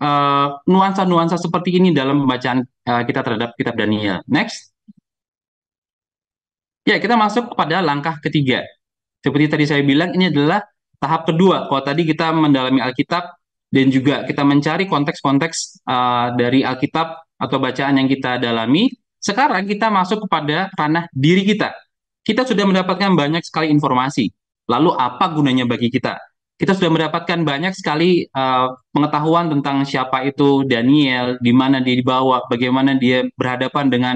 nuansa-nuansa seperti ini dalam pembacaan kita terhadap kitab Daniel. Next. Ya, kita masuk kepada langkah ketiga. Seperti tadi saya bilang, ini adalah tahap kedua. Kalau tadi kita mendalami Alkitab dan juga kita mencari konteks-konteks dari Alkitab atau bacaan yang kita dalami, sekarang kita masuk kepada ranah diri kita. Kita sudah mendapatkan banyak sekali informasi. Lalu apa gunanya bagi kita? Kita sudah mendapatkan banyak sekali pengetahuan tentang siapa itu Daniel, di mana dia dibawa, bagaimana dia berhadapan dengan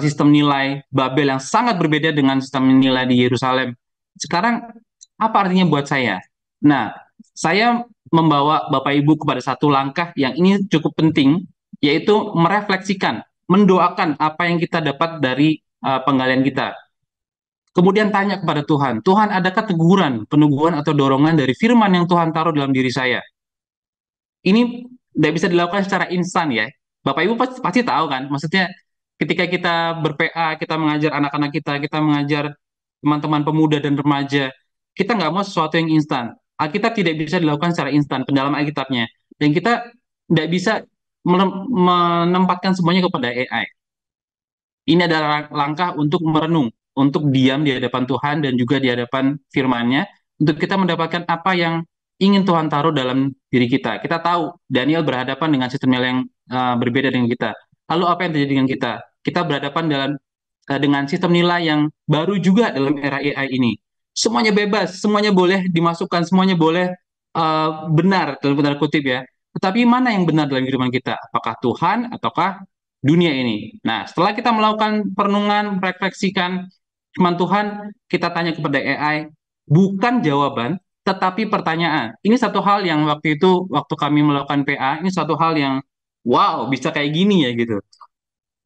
sistem nilai Babel yang sangat berbeda dengan sistem nilai di Yerusalem. Sekarang apa artinya buat saya? Nah, saya membawa Bapak Ibu kepada satu langkah yang ini cukup penting, yaitu merefleksikan, mendoakan apa yang kita dapat dari penggalian kita. Kemudian tanya kepada Tuhan, Tuhan adakah teguran, peneguhan atau dorongan dari firman yang Tuhan taruh dalam diri saya? Ini tidak bisa dilakukan secara instan ya. Bapak Ibu pasti tahu kan, maksudnya ketika kita ber-PA, kita mengajar anak-anak kita mengajar teman-teman pemuda dan remaja, kita nggak mau sesuatu yang instan. Alkitab tidak bisa dilakukan secara instan, pendalaman Alkitabnya. Dan kita tidak bisa menempatkan semuanya kepada AI. Ini adalah langkah untuk merenung, untuk diam di hadapan Tuhan dan juga di hadapan firman-Nya, untuk kita mendapatkan apa yang ingin Tuhan taruh dalam diri kita. Kita tahu Daniel berhadapan dengan sistem nilai yang berbeda dengan kita. Lalu apa yang terjadi dengan kita? Kita berhadapan dengan sistem nilai yang baru juga dalam era AI ini. Semuanya bebas, semuanya boleh dimasukkan, semuanya boleh benar dalam tanda kutip ya. Tetapi mana yang benar dalam kehidupan kita? Apakah Tuhan ataukah dunia ini? Nah, setelah kita melakukan perenungan, refleksikan firman Tuhan, kita tanya kepada AI, bukan jawaban, tetapi pertanyaan. Ini satu hal yang waktu kami melakukan PA, ini satu hal yang wow, bisa kayak gini ya gitu.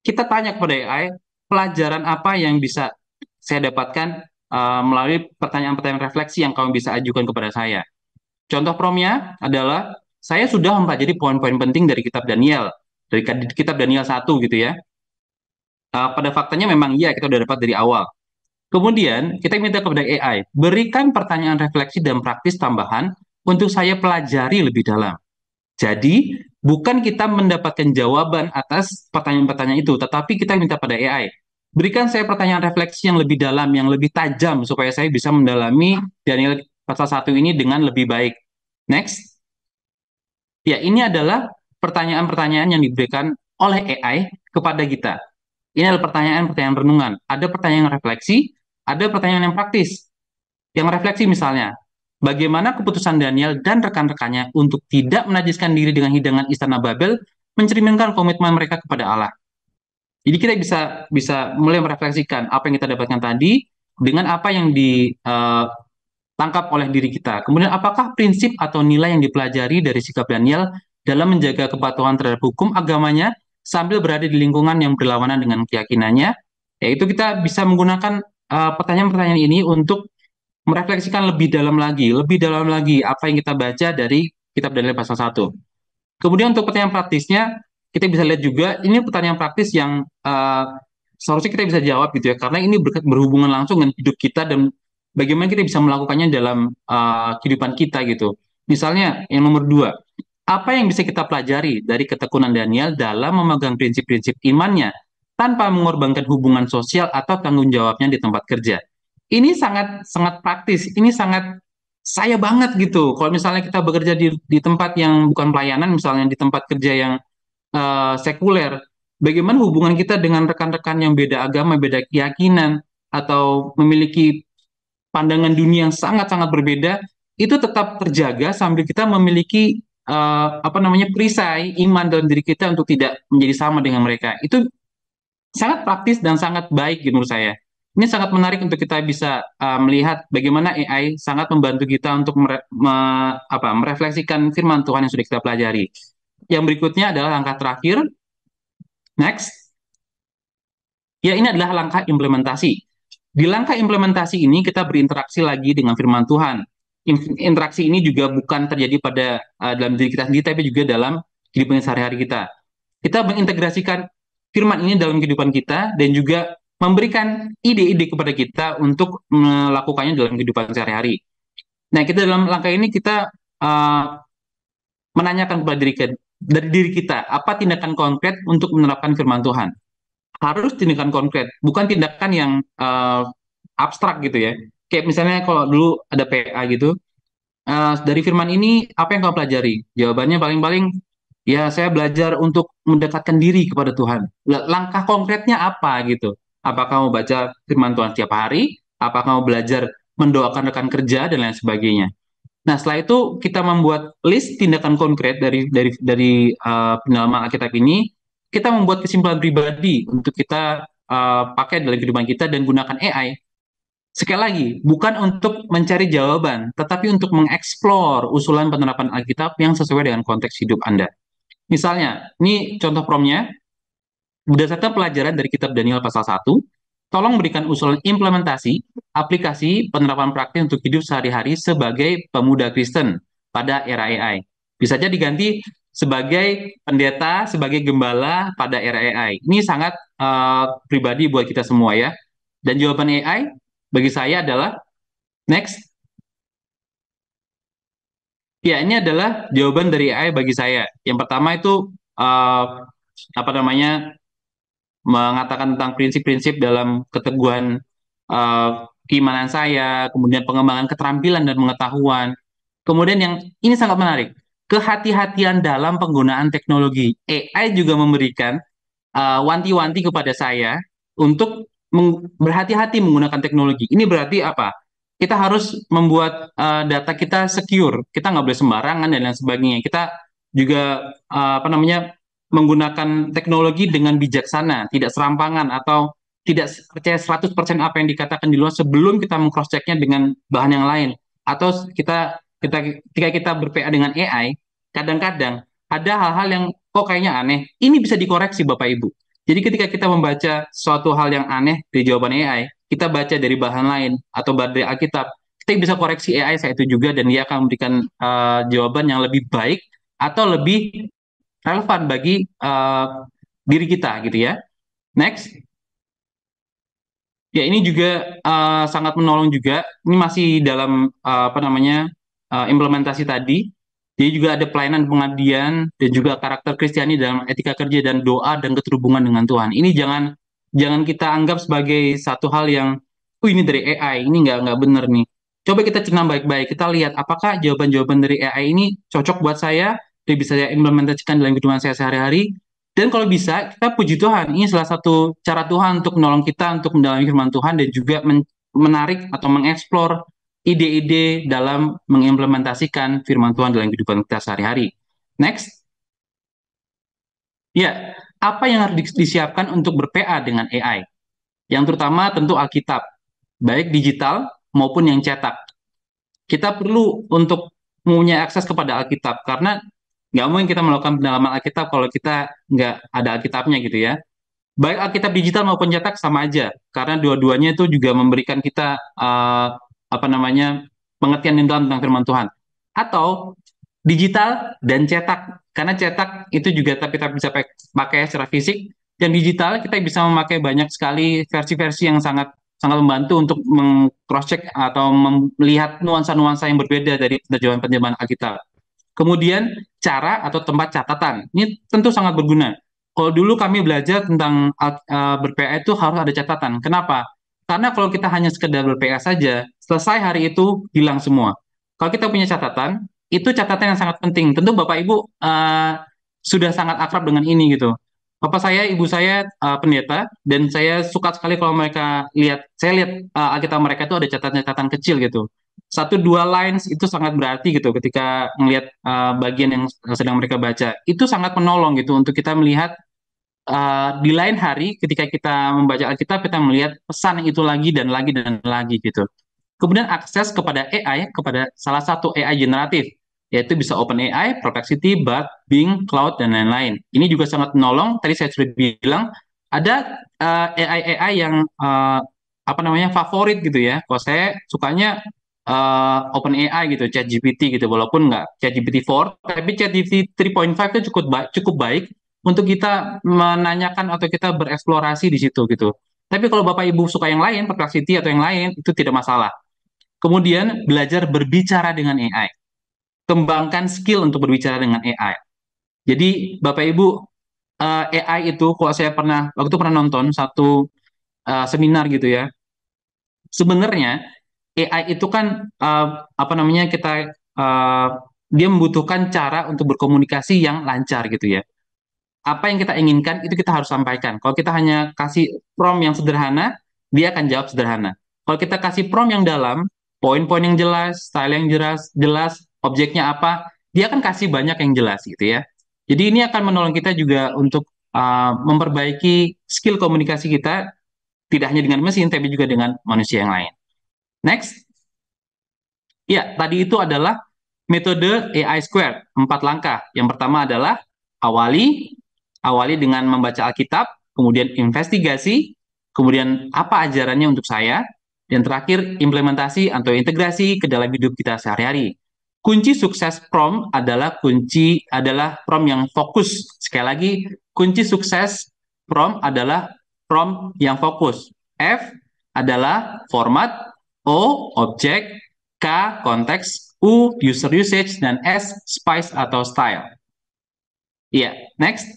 Kita tanya kepada AI, pelajaran apa yang bisa saya dapatkan melalui pertanyaan-pertanyaan refleksi yang kamu bisa ajukan kepada saya. Contoh promnya adalah, saya sudah mempelajari poin-poin penting dari kitab Daniel, dari kitab Daniel 1 gitu ya. Pada faktanya memang iya, kita sudah dapat dari awal. Kemudian kita minta kepada AI, berikan pertanyaan refleksi dan praktis tambahan untuk saya pelajari lebih dalam. Jadi, bukan kita mendapatkan jawaban atas pertanyaan-pertanyaan itu, tetapi kita minta pada AI, berikan saya pertanyaan refleksi yang lebih dalam, yang lebih tajam, supaya saya bisa mendalami Daniel pasal 1 ini dengan lebih baik. Next. Ya, ini adalah pertanyaan-pertanyaan yang diberikan oleh AI kepada kita. Ini adalah pertanyaan-pertanyaan renungan. Ada pertanyaan refleksi, ada pertanyaan yang praktis. yang refleksi misalnya, bagaimana keputusan Daniel dan rekan-rekannya untuk tidak menajiskan diri dengan hidangan istana Babel mencerminkan komitmen mereka kepada Allah. Jadi kita bisa bisa mulai merefleksikan apa yang kita dapatkan tadi dengan apa yang ditangkap oleh diri kita. Kemudian apakah prinsip atau nilai yang dipelajari dari sikap Daniel dalam menjaga kepatuhan terhadap hukum agamanya sambil berada di lingkungan yang berlawanan dengan keyakinannya, yaitu kita bisa menggunakan pertanyaan-pertanyaan ini untuk merefleksikan lebih dalam lagi apa yang kita baca dari kitab Daniel pasal 1. Kemudian untuk pertanyaan praktisnya, kita bisa lihat juga ini pertanyaan praktis yang seharusnya kita bisa jawab gitu ya, karena ini berhubungan langsung dengan hidup kita dan bagaimana kita bisa melakukannya dalam kehidupan kita gitu. Misalnya yang nomor 2, apa yang bisa kita pelajari dari ketekunan Daniel dalam memegang prinsip-prinsip imannya tanpa mengorbankan hubungan sosial atau tanggung jawabnya di tempat kerja? Ini sangat sangat praktis, ini sangat saya banget gitu. Kalau misalnya kita bekerja di tempat yang bukan pelayanan, misalnya di tempat kerja yang sekuler, bagaimana hubungan kita dengan rekan-rekan yang beda agama, beda keyakinan, atau memiliki pandangan dunia yang sangat-sangat berbeda, itu tetap terjaga sambil kita memiliki apa namanya perisai iman dalam diri kita untuk tidak menjadi sama dengan mereka. Itu sangat praktis dan sangat baik gitu menurut saya. Ini sangat menarik untuk kita bisa melihat bagaimana AI sangat membantu kita untuk merefleksikan firman Tuhan yang sudah kita pelajari. Yang berikutnya adalah langkah terakhir. Next. Ya, ini adalah langkah implementasi. Di langkah implementasi ini kita berinteraksi lagi dengan firman Tuhan. Interaksi ini juga bukan terjadi pada dalam diri kita sendiri, tapi juga dalam kehidupan sehari-hari kita. Kita mengintegrasikan firman ini dalam kehidupan kita dan juga memberikan ide-ide kepada kita untuk melakukannya dalam kehidupan sehari-hari. Nah, kita dalam langkah ini kita menanyakan kepada dari diri kita, apa tindakan konkret untuk menerapkan firman Tuhan? Harus tindakan konkret, bukan tindakan yang abstrak gitu ya. Kayak misalnya kalau dulu ada PA gitu, dari firman ini apa yang kamu pelajari? Jawabannya paling-paling ya saya belajar untuk mendekatkan diri kepada Tuhan. Langkah konkretnya apa gitu? Apa kamu baca firman Tuhan setiap hari? Apa kamu belajar mendoakan rekan kerja dan lain sebagainya? Nah, setelah itu kita membuat list tindakan konkret dari pendalaman Alkitab ini, kita membuat kesimpulan pribadi untuk kita pakai dalam kehidupan kita dan gunakan AI. Sekali lagi, bukan untuk mencari jawaban, tetapi untuk mengeksplor usulan penerapan Alkitab yang sesuai dengan konteks hidup Anda. Misalnya, ini contoh promnya, berdasarkan pelajaran dari kitab Daniel pasal 1, tolong berikan usulan implementasi, aplikasi, penerapan praktis untuk hidup sehari-hari sebagai pemuda Kristen pada era AI. Bisa saja diganti sebagai pendeta, sebagai gembala pada era AI. Ini sangat pribadi buat kita semua ya. Dan jawaban AI bagi saya adalah next. Ya, ini adalah jawaban dari AI bagi saya. Yang pertama itu apa namanya mengatakan tentang prinsip-prinsip dalam keteguhan keimanan saya, kemudian pengembangan keterampilan dan pengetahuan. Kemudian yang ini sangat menarik, kehati-hatian dalam penggunaan teknologi. AI juga memberikan wanti-wanti kepada saya untuk berhati-hati menggunakan teknologi. Ini berarti apa? Kita harus membuat data kita secure. Kita nggak boleh sembarangan dan lain sebagainya. Kita juga apa namanya menggunakan teknologi dengan bijaksana, tidak serampangan atau tidak percaya 100% apa yang dikatakan di luar sebelum kita meng-cross-checknya dengan bahan yang lain. Atau ketika kita ber-PA dengan AI, kadang-kadang ada hal-hal yang kok kayaknya aneh. Ini bisa dikoreksi Bapak Ibu. Jadi ketika kita membaca suatu hal yang aneh dari jawaban AI, kita baca dari bahan lain atau dari Alkitab, kita bisa koreksi AI saat itu juga dan dia akan memberikan jawaban yang lebih baik atau lebih relevan bagi diri kita gitu ya. Next. Ya, ini juga sangat menolong juga. Ini masih dalam apa namanya implementasi tadi. Jadi juga ada pelayanan pengabdian dan juga karakter Kristiani dalam etika kerja dan doa dan keterhubungan dengan Tuhan. Ini jangan kita anggap sebagai satu hal yang, ini dari AI, ini nggak benar nih. Coba kita cerna baik-baik, kita lihat apakah jawaban-jawaban dari AI ini cocok buat saya, dia bisa saya implementasikan dalam kehidupan saya sehari-hari, dan kalau bisa, kita puji Tuhan. Ini salah satu cara Tuhan untuk menolong kita untuk mendalami firman Tuhan dan juga menarik atau mengeksplor ide-ide dalam mengimplementasikan firman Tuhan dalam kehidupan kita sehari-hari. Next. Ya, apa yang harus disiapkan untuk ber-PA dengan AI? Yang terutama tentu Alkitab, baik digital maupun yang cetak. Kita perlu untuk mempunyai akses kepada Alkitab, karena nggak mungkin kita melakukan pendalaman Alkitab kalau kita nggak ada Alkitabnya gitu ya. Baik Alkitab digital maupun cetak sama aja, karena dua-duanya itu juga memberikan kita apa namanya pengertian yang dalam tentang firman Tuhan. Atau digital dan cetak, karena cetak itu juga kita bisa pakai secara fisik, dan digital kita bisa memakai banyak sekali versi-versi yang sangat sangat membantu untuk meng-cross check atau melihat nuansa-nuansa yang berbeda dari terjemahan-terjemahan Alkitab. Kemudian cara atau tempat catatan. Ini tentu sangat berguna. Kalau dulu kami belajar tentang ber-PA itu harus ada catatan. Kenapa? Karena kalau kita hanya sekedar ber-PA saja, selesai hari itu hilang semua. Kalau kita punya catatan, itu catatan yang sangat penting. Tentu Bapak Ibu sudah sangat akrab dengan ini gitu. Bapak saya, ibu saya pendeta, dan saya suka sekali kalau mereka lihat, saya lihat Alkitab mereka itu ada catatan-catatan kecil gitu. Satu dua lines itu sangat berarti gitu ketika melihat bagian yang sedang mereka baca. Itu sangat menolong gitu untuk kita melihat di lain hari ketika kita membaca Alkitab kita melihat pesan itu lagi dan lagi gitu. Kemudian akses kepada AI, kepada salah satu AI generatif, yaitu bisa OpenAI, Perplexity, Bard, Bing, Cloud, dan lain-lain. Ini juga sangat menolong. Tadi saya sudah bilang ada AI-AI yang apa namanya favorit gitu ya. Kalau saya sukanya OpenAI gitu, ChatGPT gitu, walaupun nggak ChatGPT 4, tapi ChatGPT 3.5 itu cukup baik untuk kita menanyakan atau kita bereksplorasi di situ gitu. Tapi kalau Bapak Ibu suka yang lain, Perplexity atau yang lain, itu tidak masalah. Kemudian belajar berbicara dengan AI. Kembangkan skill untuk berbicara dengan AI. Jadi Bapak Ibu, AI itu kalau saya waktu itu pernah nonton satu seminar gitu ya. Sebenarnya AI itu kan apa namanya dia membutuhkan cara untuk berkomunikasi yang lancar gitu ya. Apa yang kita inginkan itu kita harus sampaikan. Kalau kita hanya kasih prompt yang sederhana, dia akan jawab sederhana. Kalau kita kasih prompt yang dalam, poin-poin yang jelas, style yang jelas, objeknya apa, dia akan kasih banyak yang jelas gitu ya. Jadi ini akan menolong kita juga untuk memperbaiki skill komunikasi kita, tidak hanya dengan mesin, tapi juga dengan manusia yang lain. Next. Ya, tadi itu adalah metode AI Squared, 4 langkah. Yang pertama adalah awali dengan membaca Alkitab, kemudian investigasi, kemudian apa ajarannya untuk saya, dan terakhir implementasi atau integrasi ke dalam hidup kita sehari-hari. Kunci sukses prompt adalah prompt yang fokus. Sekali lagi, kunci sukses prompt adalah prompt yang fokus. F adalah format, O objek, K konteks, U user usage, dan S spice atau style. Iya, next.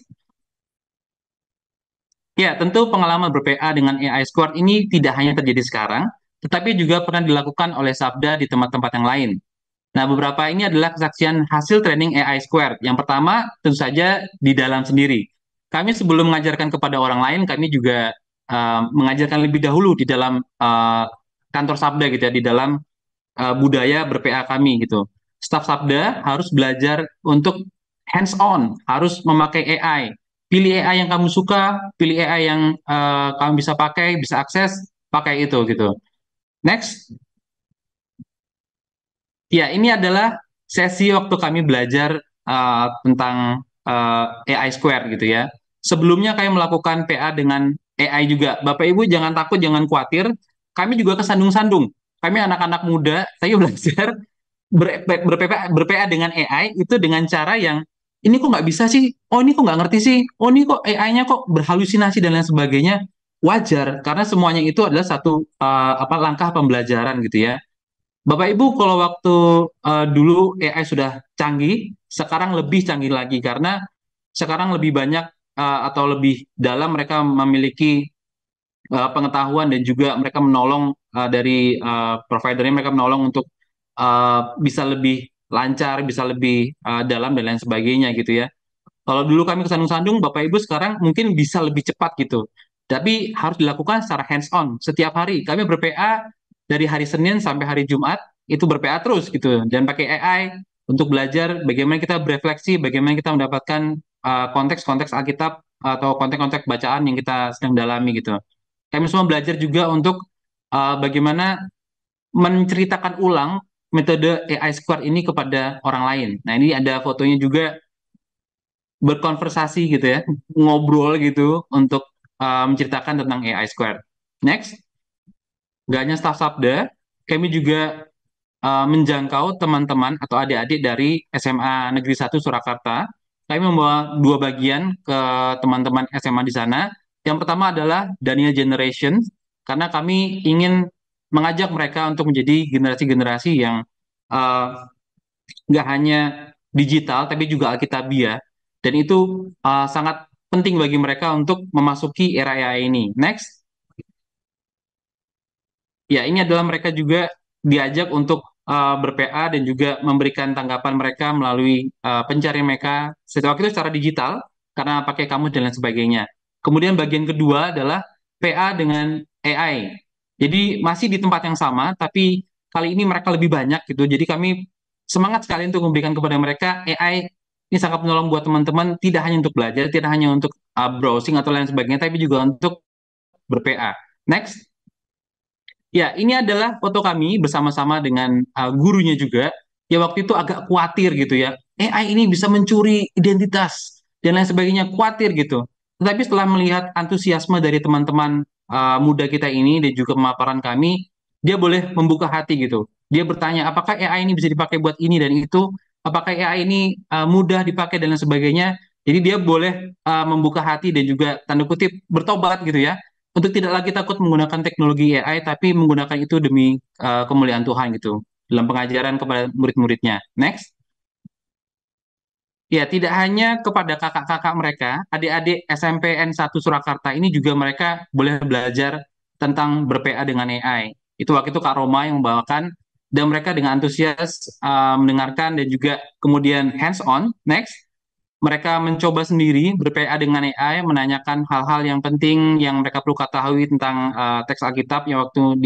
Ya, tentu pengalaman ber-PA dengan AI Squared ini tidak hanya terjadi sekarang, tetapi juga pernah dilakukan oleh Sabda di tempat-tempat yang lain. Nah, beberapa ini adalah kesaksian hasil training AI Squared. Yang pertama, tentu saja di dalam sendiri. Kami sebelum mengajarkan kepada orang lain, kami juga mengajarkan lebih dahulu di dalam kantor Sabda gitu ya, di dalam budaya ber-PA kami gitu. Staf Sabda harus belajar untuk hands on, harus memakai AI. Pilih AI yang kamu suka, pilih AI yang kamu bisa pakai, bisa akses, pakai itu gitu. Next. Ya, ini adalah sesi waktu kami belajar tentang AI Square gitu ya. Sebelumnya kami melakukan PA dengan AI juga. Bapak Ibu jangan takut, jangan khawatir. Kami juga kesandung-sandung. Kami anak-anak muda, saya belajar ber-PA dengan AI itu dengan cara yang ini kok nggak bisa sih? Oh ini kok nggak ngerti sih? Oh ini kok AI-nya kok berhalusinasi dan lain sebagainya? Wajar, karena semuanya itu adalah satu langkah pembelajaran gitu ya. Bapak Ibu, kalau waktu dulu AI sudah canggih, sekarang lebih canggih lagi karena sekarang lebih banyak atau lebih dalam mereka memiliki pengetahuan dan juga mereka menolong dari providernya, mereka menolong untuk bisa lebih lancar, bisa lebih dalam dan lain sebagainya gitu ya. Kalau dulu kami kesandung-sandung, Bapak Ibu sekarang mungkin bisa lebih cepat gitu. Tapi harus dilakukan secara hands on setiap hari. Kami ber-PA dari hari Senin sampai hari Jumat. itu ber-PA terus gitu dan pakai AI untuk belajar bagaimana kita berefleksi, bagaimana kita mendapatkan konteks-konteks Alkitab atau konteks-konteks bacaan yang kita sedang dalami gitu. Kami semua belajar juga untuk bagaimana menceritakan ulang metode AI Square ini kepada orang lain. Nah, ini ada fotonya juga berkonversasi gitu ya, ngobrol gitu untuk menceritakan tentang AI Square. Next, gak hanya staf sabda, kami juga menjangkau teman-teman atau adik-adik dari SMA Negeri 1 Surakarta. Kami membawa dua bagian ke teman-teman SMA di sana. Yang pertama adalah Daniel Generation, karena kami ingin mengajak mereka untuk menjadi generasi-generasi yang uh, nggak hanya digital, tapi juga alkitabiah. Dan itu sangat penting bagi mereka untuk memasuki era AI ini. Next. Ya, ini adalah mereka juga diajak untuk ber-PA dan juga memberikan tanggapan mereka melalui pencarian mereka waktu itu secara digital karena pakai kamus dan lain sebagainya. Kemudian bagian kedua adalah PA dengan AI. Jadi masih di tempat yang sama, tapi kali ini mereka lebih banyak gitu. Jadi kami semangat sekali untuk memberikan kepada mereka AI ini sangat menolong buat teman-teman, tidak hanya untuk belajar, tidak hanya untuk browsing atau lain sebagainya, tapi juga untuk ber-PA. Next. Ya, ini adalah foto kami bersama-sama dengan gurunya juga. Ya waktu itu agak khawatir gitu ya. AI ini bisa mencuri identitas dan lain sebagainya, khawatir gitu. Tetapi setelah melihat antusiasme dari teman-teman muda kita ini dan juga pemaparan kami, dia boleh membuka hati gitu. Dia bertanya, apakah AI ini bisa dipakai buat ini dan itu? Apakah AI ini mudah dipakai dan lain sebagainya? Jadi dia boleh membuka hati dan juga tanda kutip bertobat gitu ya untuk tidak lagi takut menggunakan teknologi AI, tapi menggunakan itu demi kemuliaan Tuhan gitu dalam pengajaran kepada murid-muridnya. Next. Ya, tidak hanya kepada kakak-kakak mereka, adik-adik SMPN 1 Surakarta ini juga mereka boleh belajar tentang ber-PA dengan AI. Itu waktu itu Kak Roma yang membawakan, dan mereka dengan antusias mendengarkan dan juga kemudian hands-on. Next. Mereka mencoba sendiri ber-PA dengan AI, menanyakan hal-hal yang penting yang mereka perlu ketahui tentang teks Alkitab yang waktu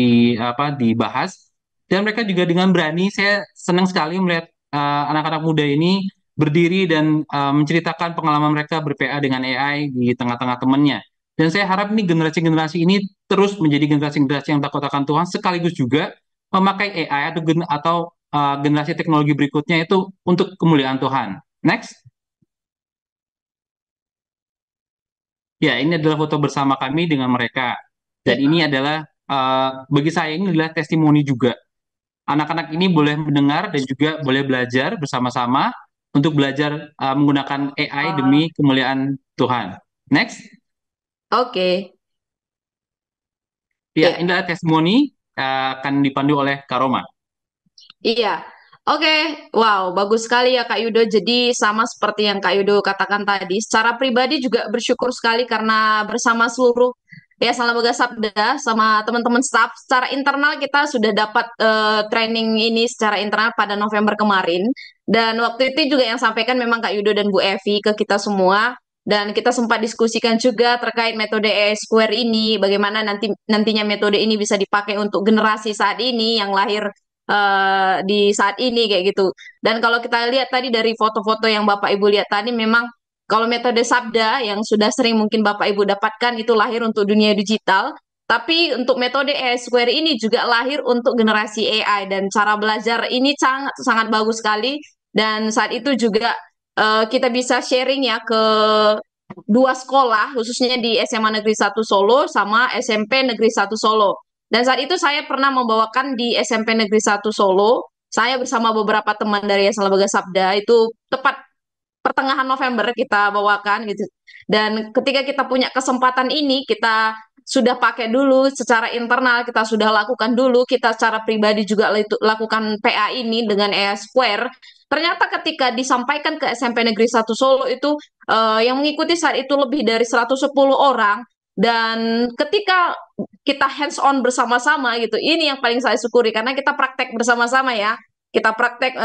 dibahas. Dan mereka juga dengan berani, saya senang sekali melihat anak-anak muda ini berdiri dan menceritakan pengalaman mereka ber-PA dengan AI di tengah-tengah temannya. Dan saya harap ini generasi-generasi ini terus menjadi generasi-generasi yang takut akan Tuhan, sekaligus juga memakai AI atau generasi teknologi berikutnya itu untuk kemuliaan Tuhan. Next. Ya, ini adalah foto bersama kami dengan mereka. Dan Ya. ini adalah, bagi saya ini adalah testimoni juga. Anak-anak ini boleh mendengar dan juga boleh belajar bersama-sama untuk belajar menggunakan AI demi kemuliaan Tuhan. Next. Oke. Ya, Ya. ini adalah testimoni akan dipandu oleh Karoma. Iya. Oke, wow, bagus sekali ya Kak Yudo. Jadi sama seperti yang Kak Yudo katakan tadi, secara pribadi juga bersyukur sekali karena bersama seluruh ya Salam Boga Sabda sama teman-teman staff secara internal kita sudah dapat training ini secara internal pada November kemarin. Dan waktu itu juga yang sampaikan memang Kak Yudo dan Bu Evi ke kita semua. Dan kita sempat diskusikan juga terkait metode Square ini, bagaimana nantinya metode ini bisa dipakai untuk generasi saat ini yang lahir di saat ini kayak gitu. Dan kalau kita lihat tadi dari foto-foto yang Bapak Ibu lihat tadi memang kalau metode sabda yang sudah sering mungkin Bapak Ibu dapatkan itu lahir untuk dunia digital, tapi untuk metode AI Square ini juga lahir untuk generasi AI dan cara belajar ini sangat sangat bagus sekali dan saat itu juga kita bisa sharing ya ke dua sekolah khususnya di SMA Negeri 1 Solo sama SMP Negeri 1 Solo. Dan saat itu saya pernah membawakan di SMP Negeri 1 Solo. Saya bersama beberapa teman dari Yayasan Lembaga Sabda itu tepat pertengahan November kita bawakan gitu. Dan ketika kita punya kesempatan ini, kita sudah pakai dulu secara internal, kita sudah lakukan dulu, kita secara pribadi juga lakukan PA ini dengan EA Square. Ternyata ketika disampaikan ke SMP Negeri 1 Solo itu yang mengikuti saat itu lebih dari 110 orang dan ketika kita hands on bersama-sama gitu, ini yang paling saya syukuri karena kita praktek bersama-sama ya. Kita praktek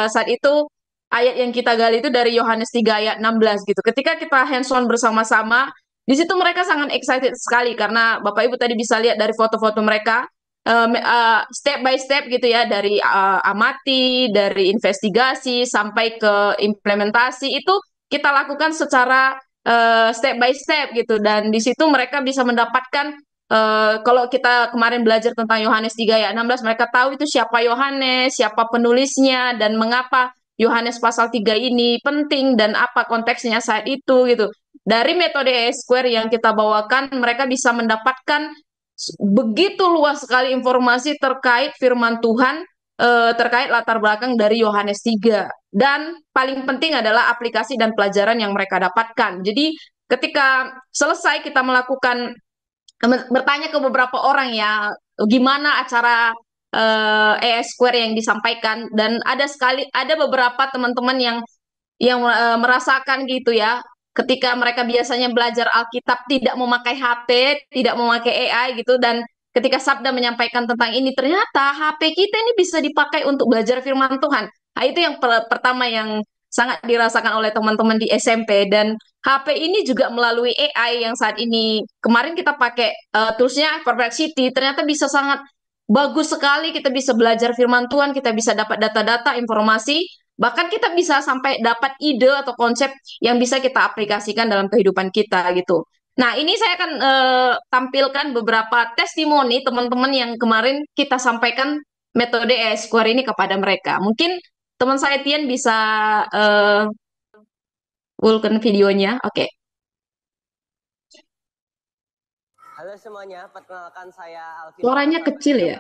saat itu ayat yang kita gali itu dari Yohanes 3 ayat 16 gitu. Ketika kita hands on bersama-sama, di situ mereka sangat excited sekali karena Bapak Ibu tadi bisa lihat dari foto-foto mereka, step by step gitu ya, dari amati, dari investigasi sampai ke implementasi itu kita lakukan secara step by step gitu, dan di situ mereka bisa mendapatkan kalau kita kemarin belajar tentang Yohanes 3 ayat 16, mereka tahu itu siapa Yohanes, siapa penulisnya, dan mengapa Yohanes pasal 3 ini penting dan apa konteksnya saat itu gitu. Dari metode E-Square yang kita bawakan, mereka bisa mendapatkan begitu luas sekali informasi terkait firman Tuhan, terkait latar belakang dari Yohanes 3. Dan paling penting adalah aplikasi dan pelajaran yang mereka dapatkan. Jadi ketika selesai kita melakukan bertanya ke beberapa orang ya, gimana acara Square yang disampaikan, dan ada beberapa teman-teman yang merasakan gitu ya, ketika mereka biasanya belajar Alkitab tidak memakai HP, tidak memakai AI gitu, dan ketika Sabda menyampaikan tentang ini, ternyata HP kita ini bisa dipakai untuk belajar firman Tuhan. Nah, itu yang pertama yang sangat dirasakan oleh teman-teman di SMP. Dan HP ini juga melalui AI yang saat ini kemarin kita pakai toolsnya Perplexity, ternyata bisa sangat bagus sekali. Kita bisa belajar firman Tuhan, kita bisa dapat data-data, informasi, bahkan kita bisa sampai dapat ide atau konsep yang bisa kita aplikasikan dalam kehidupan kita gitu. Nah, ini saya akan tampilkan beberapa testimoni teman-teman yang kemarin kita sampaikan metode Square ini kepada mereka. Mungkin teman saya Tian bisa uh, vulkan videonya. Oke. Halo semuanya, perkenalkan saya Alvin. Suaranya kecil ya.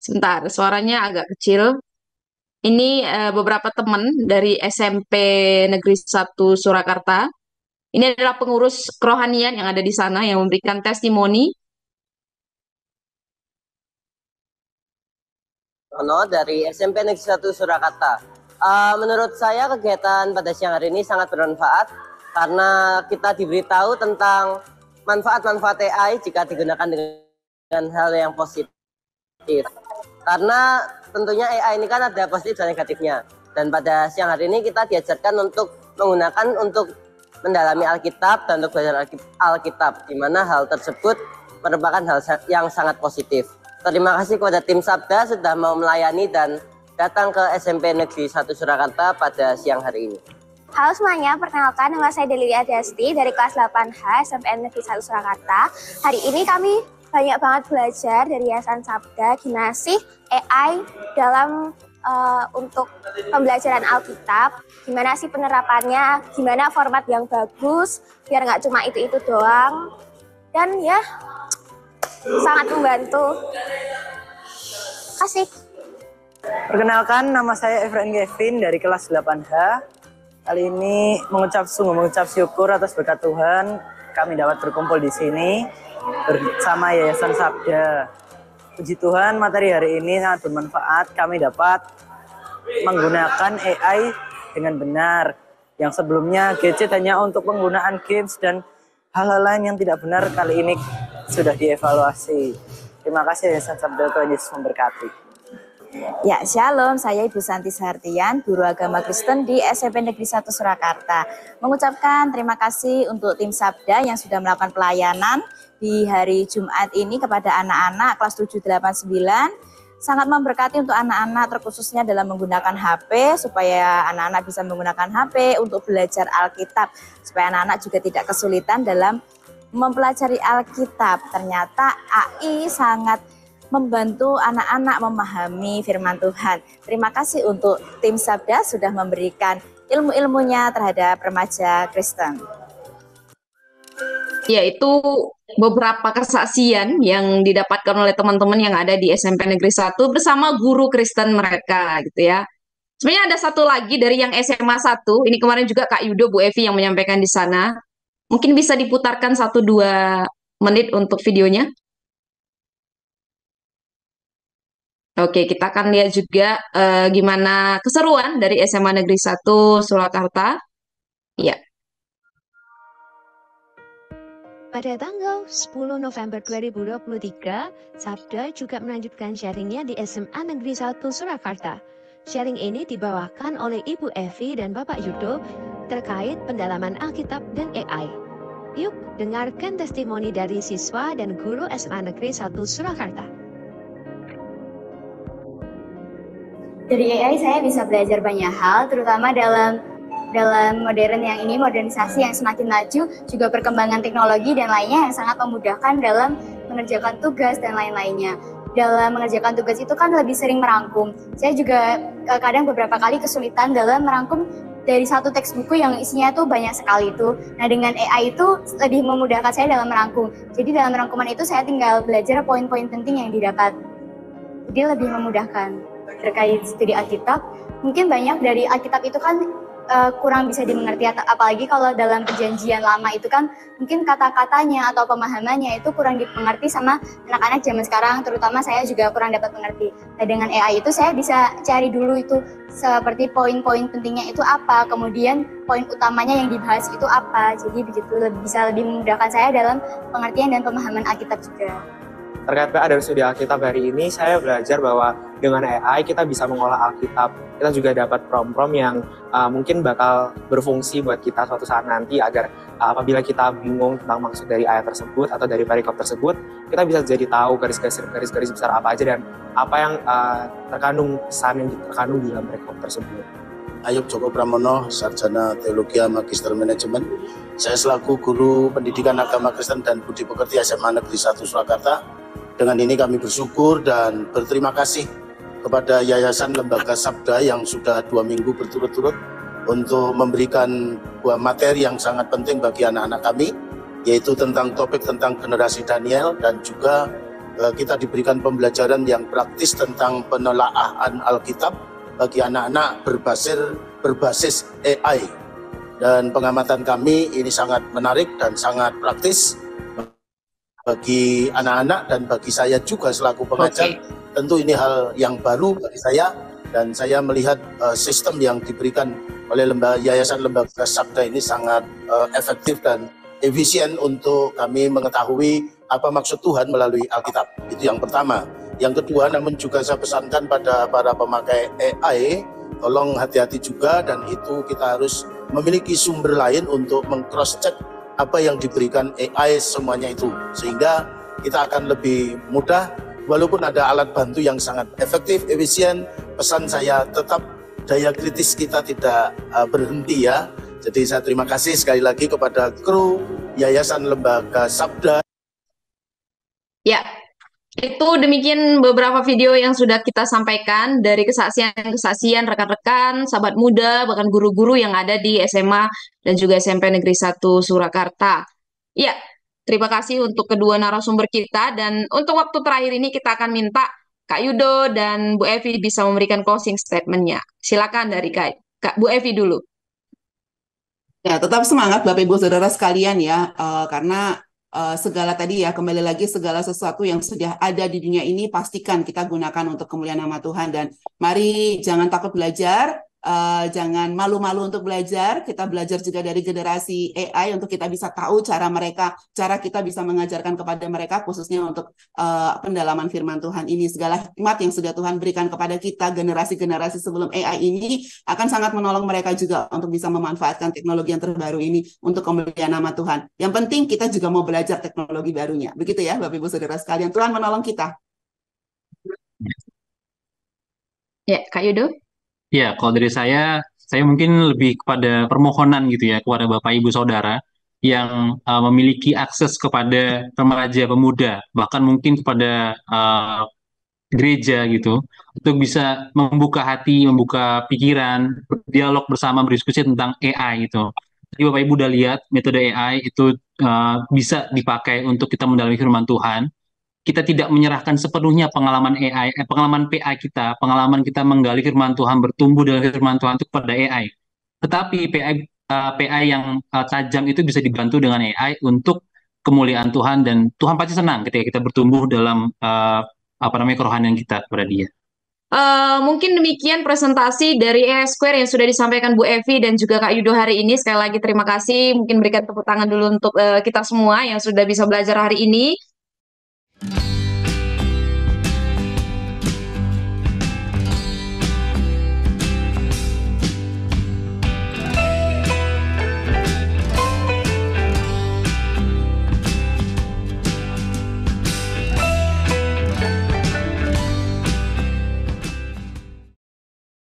Sebentar, suaranya agak kecil. Ini beberapa teman dari SMP Negeri 1 Surakarta. Ini adalah pengurus kerohanian yang ada di sana yang memberikan testimoni. Dari SMP Negeri 1 Surakarta. Menurut saya kegiatan pada siang hari ini sangat bermanfaat karena kita diberitahu tentang manfaat-manfaat AI jika digunakan dengan hal yang positif. Karena tentunya AI ini kan ada positif dan negatifnya. Dan pada siang hari ini kita diajarkan untuk menggunakan untuk mendalami Alkitab dan untuk belajar Alkitab, di mana hal tersebut merupakan hal yang sangat positif. Terima kasih kepada tim Sabda sudah mau melayani dan datang ke SMP Negeri 1 Surakarta pada siang hari ini. Halo semuanya, perkenalkan nama saya Delia Desti dari kelas 8H SMP Negeri 1 Surakarta. Hari ini kami banyak banget belajar dari Yayasan Sabda gimana sih AI dalam untuk pembelajaran Alkitab, gimana sih penerapannya, gimana format yang bagus biar nggak cuma itu doang, dan ya sangat membantu. Asik. Perkenalkan, nama saya Efrain Kevin dari kelas 8H. Kali ini mengucap syukur atas berkat Tuhan kami dapat berkumpul di sini bersama Yayasan Sabda. Puji Tuhan, materi hari ini sangat bermanfaat. Kami dapat menggunakan AI dengan benar. Yang sebelumnya gadget hanya untuk penggunaan games dan hal-hal lain yang tidak benar, kali ini sudah dievaluasi. Terima kasih Yayasan Sabda, Tuhan Yesus memberkati. Ya, Shalom, saya Ibu Santi Sahartian, Guru Agama Kristen di SMP Negeri 1 Surakarta. Mengucapkan terima kasih untuk tim Sabda yang sudah melakukan pelayanan di hari Jumat ini kepada anak-anak kelas 7, 8, 9. Sangat memberkati untuk anak-anak, terkhususnya dalam menggunakan HP, supaya anak-anak bisa menggunakan HP untuk belajar Alkitab, supaya anak-anak juga tidak kesulitan dalam mempelajari Alkitab. Ternyata AI sangat membantu anak-anak memahami firman Tuhan. Terima kasih untuk tim Sabda sudah memberikan ilmu-ilmunya terhadap remaja Kristen. Yaitu beberapa kesaksian yang didapatkan oleh teman-teman yang ada di SMP Negeri 1 bersama guru Kristen mereka gitu ya. Sebenarnya ada satu lagi dari yang SMA 1, ini kemarin juga Kak Yudo, Bu Evi yang menyampaikan di sana. Mungkin bisa diputarkan 1-2 menit untuk videonya. Oke, kita akan lihat juga gimana keseruan dari SMA Negeri 1 Surakarta. Ya. Pada tanggal 10 November 2023, Sabda juga melanjutkan sharingnya di SMA Negeri 1 Surakarta. Sharing ini dibawakan oleh Ibu Evi dan Bapak Yudo terkait pendalaman Alkitab dan AI. Yuk, dengarkan testimoni dari siswa dan guru SMA Negeri 1 Surakarta. Dari AI saya bisa belajar banyak hal, terutama dalam modern yang ini, modernisasi yang semakin maju, juga perkembangan teknologi dan lainnya yang sangat memudahkan dalam mengerjakan tugas dan lain-lainnya. Dalam mengerjakan tugas itu kan lebih sering merangkum. Saya juga kadang beberapa kali kesulitan dalam merangkum dari satu teks buku yang isinya tuh banyak sekali itu. Nah, dengan AI itu lebih memudahkan saya dalam merangkum. Jadi dalam rangkuman itu saya tinggal belajar poin-poin penting yang didapat. Jadi lebih memudahkan. Terkait studi Alkitab, mungkin banyak dari Alkitab itu kan kurang bisa dimengerti, apalagi kalau dalam perjanjian lama itu kan mungkin kata-katanya atau pemahamannya itu kurang dimengerti sama anak-anak zaman sekarang, terutama saya juga kurang dapat mengerti. Nah, dengan AI itu saya bisa cari dulu itu seperti poin-poin pentingnya itu apa, kemudian poin utamanya yang dibahas itu apa, jadi begitu bisa lebih memudahkan saya dalam pengertian dan pemahaman Alkitab juga. Terkait PA dan studi Alkitab hari ini, saya belajar bahwa dengan AI kita bisa mengolah Alkitab. Kita juga dapat prom-prom yang mungkin bakal berfungsi buat kita suatu saat nanti agar apabila kita bingung tentang maksud dari ayat tersebut atau dari perikop tersebut, kita bisa jadi tahu garis-garis besar apa aja dan apa yang terkandung pesan yang terkandung di dalam perikop tersebut. Ayub Joko Pramono, Sarjana Teologi Magister Manajemen. Saya selaku Guru Pendidikan Agama Kristen dan Budi Pekerti SMA Negeri 1 Surakarta. Dengan ini kami bersyukur dan berterima kasih kepada Yayasan Lembaga Sabda yang sudah 2 minggu berturut-turut untuk memberikan buah materi yang sangat penting bagi anak-anak kami, yaitu tentang topik tentang generasi Daniel, dan juga kita diberikan pembelajaran yang praktis tentang penelaahan Alkitab bagi anak-anak berbasis AI. Dan pengamatan kami ini sangat menarik dan sangat praktis bagi anak-anak dan bagi saya juga selaku pengajar. Tentu ini hal yang baru bagi saya, dan saya melihat sistem yang diberikan oleh Yayasan Lembaga Sabda ini sangat efektif dan efisien untuk kami mengetahui apa maksud Tuhan melalui Alkitab. Itu yang pertama. Yang kedua, namun juga saya pesankan pada para pemakai AI, tolong hati-hati juga, dan itu kita harus memiliki sumber lain untuk meng-cross-check apa yang diberikan AI semuanya itu, sehingga kita akan lebih mudah. Walaupun ada alat bantu yang sangat efektif, efisien, pesan saya tetap daya kritis kita tidak berhenti ya. Jadi saya terima kasih sekali lagi kepada kru Yayasan Lembaga Sabda. Ya, itu demikian beberapa video yang sudah kita sampaikan dari kesaksian rekan-rekan, sahabat muda, bahkan guru-guru yang ada di SMA dan juga SMP Negeri 1 Surakarta. Ya, terima kasih untuk kedua narasumber kita, dan untuk waktu terakhir ini kita akan minta Kak Yudo dan Bu Evi bisa memberikan closing statement-nya. Silakan dari Kak Bu Evi dulu. Ya, tetap semangat Bapak Ibu Saudara sekalian ya, karena segala tadi ya, kembali lagi segala sesuatu yang sudah ada di dunia ini pastikan kita gunakan untuk kemuliaan nama Tuhan, dan mari jangan takut belajar, jangan malu-malu untuk belajar. Kita belajar juga dari generasi AI untuk kita bisa tahu cara kita bisa mengajarkan kepada mereka, khususnya untuk pendalaman firman Tuhan ini. Segala hikmat yang sudah Tuhan berikan kepada kita, generasi-generasi sebelum AI ini akan sangat menolong mereka juga untuk bisa memanfaatkan teknologi yang terbaru ini untuk kemuliaan nama Tuhan. Yang penting kita juga mau belajar teknologi barunya. Begitu ya Bapak Ibu Saudara sekalian, Tuhan menolong kita. Ya, Kak Yudo. Ya, kalau dari saya mungkin lebih kepada permohonan gitu ya kepada Bapak Ibu Saudara yang memiliki akses kepada remaja pemuda, bahkan mungkin kepada gereja gitu, untuk bisa membuka hati, membuka pikiran, berdialog bersama, berdiskusi tentang AI gitu. Jadi Bapak Ibu udah lihat metode AI itu bisa dipakai untuk kita mendalami firman Tuhan. Kita tidak menyerahkan sepenuhnya pengalaman PA kita, pengalaman kita menggali firman Tuhan, bertumbuh dalam firman Tuhan itu kepada AI. Tetapi PA yang tajam itu bisa dibantu dengan AI untuk kemuliaan Tuhan, dan Tuhan pasti senang ketika kita bertumbuh dalam kerohanian kita kepada Dia. Mungkin demikian presentasi dari AI Square yang sudah disampaikan Bu Evi dan juga Kak Yudo hari ini. Sekali lagi terima kasih. Mungkin berikan tepuk tangan dulu untuk kita semua yang sudah bisa belajar hari ini.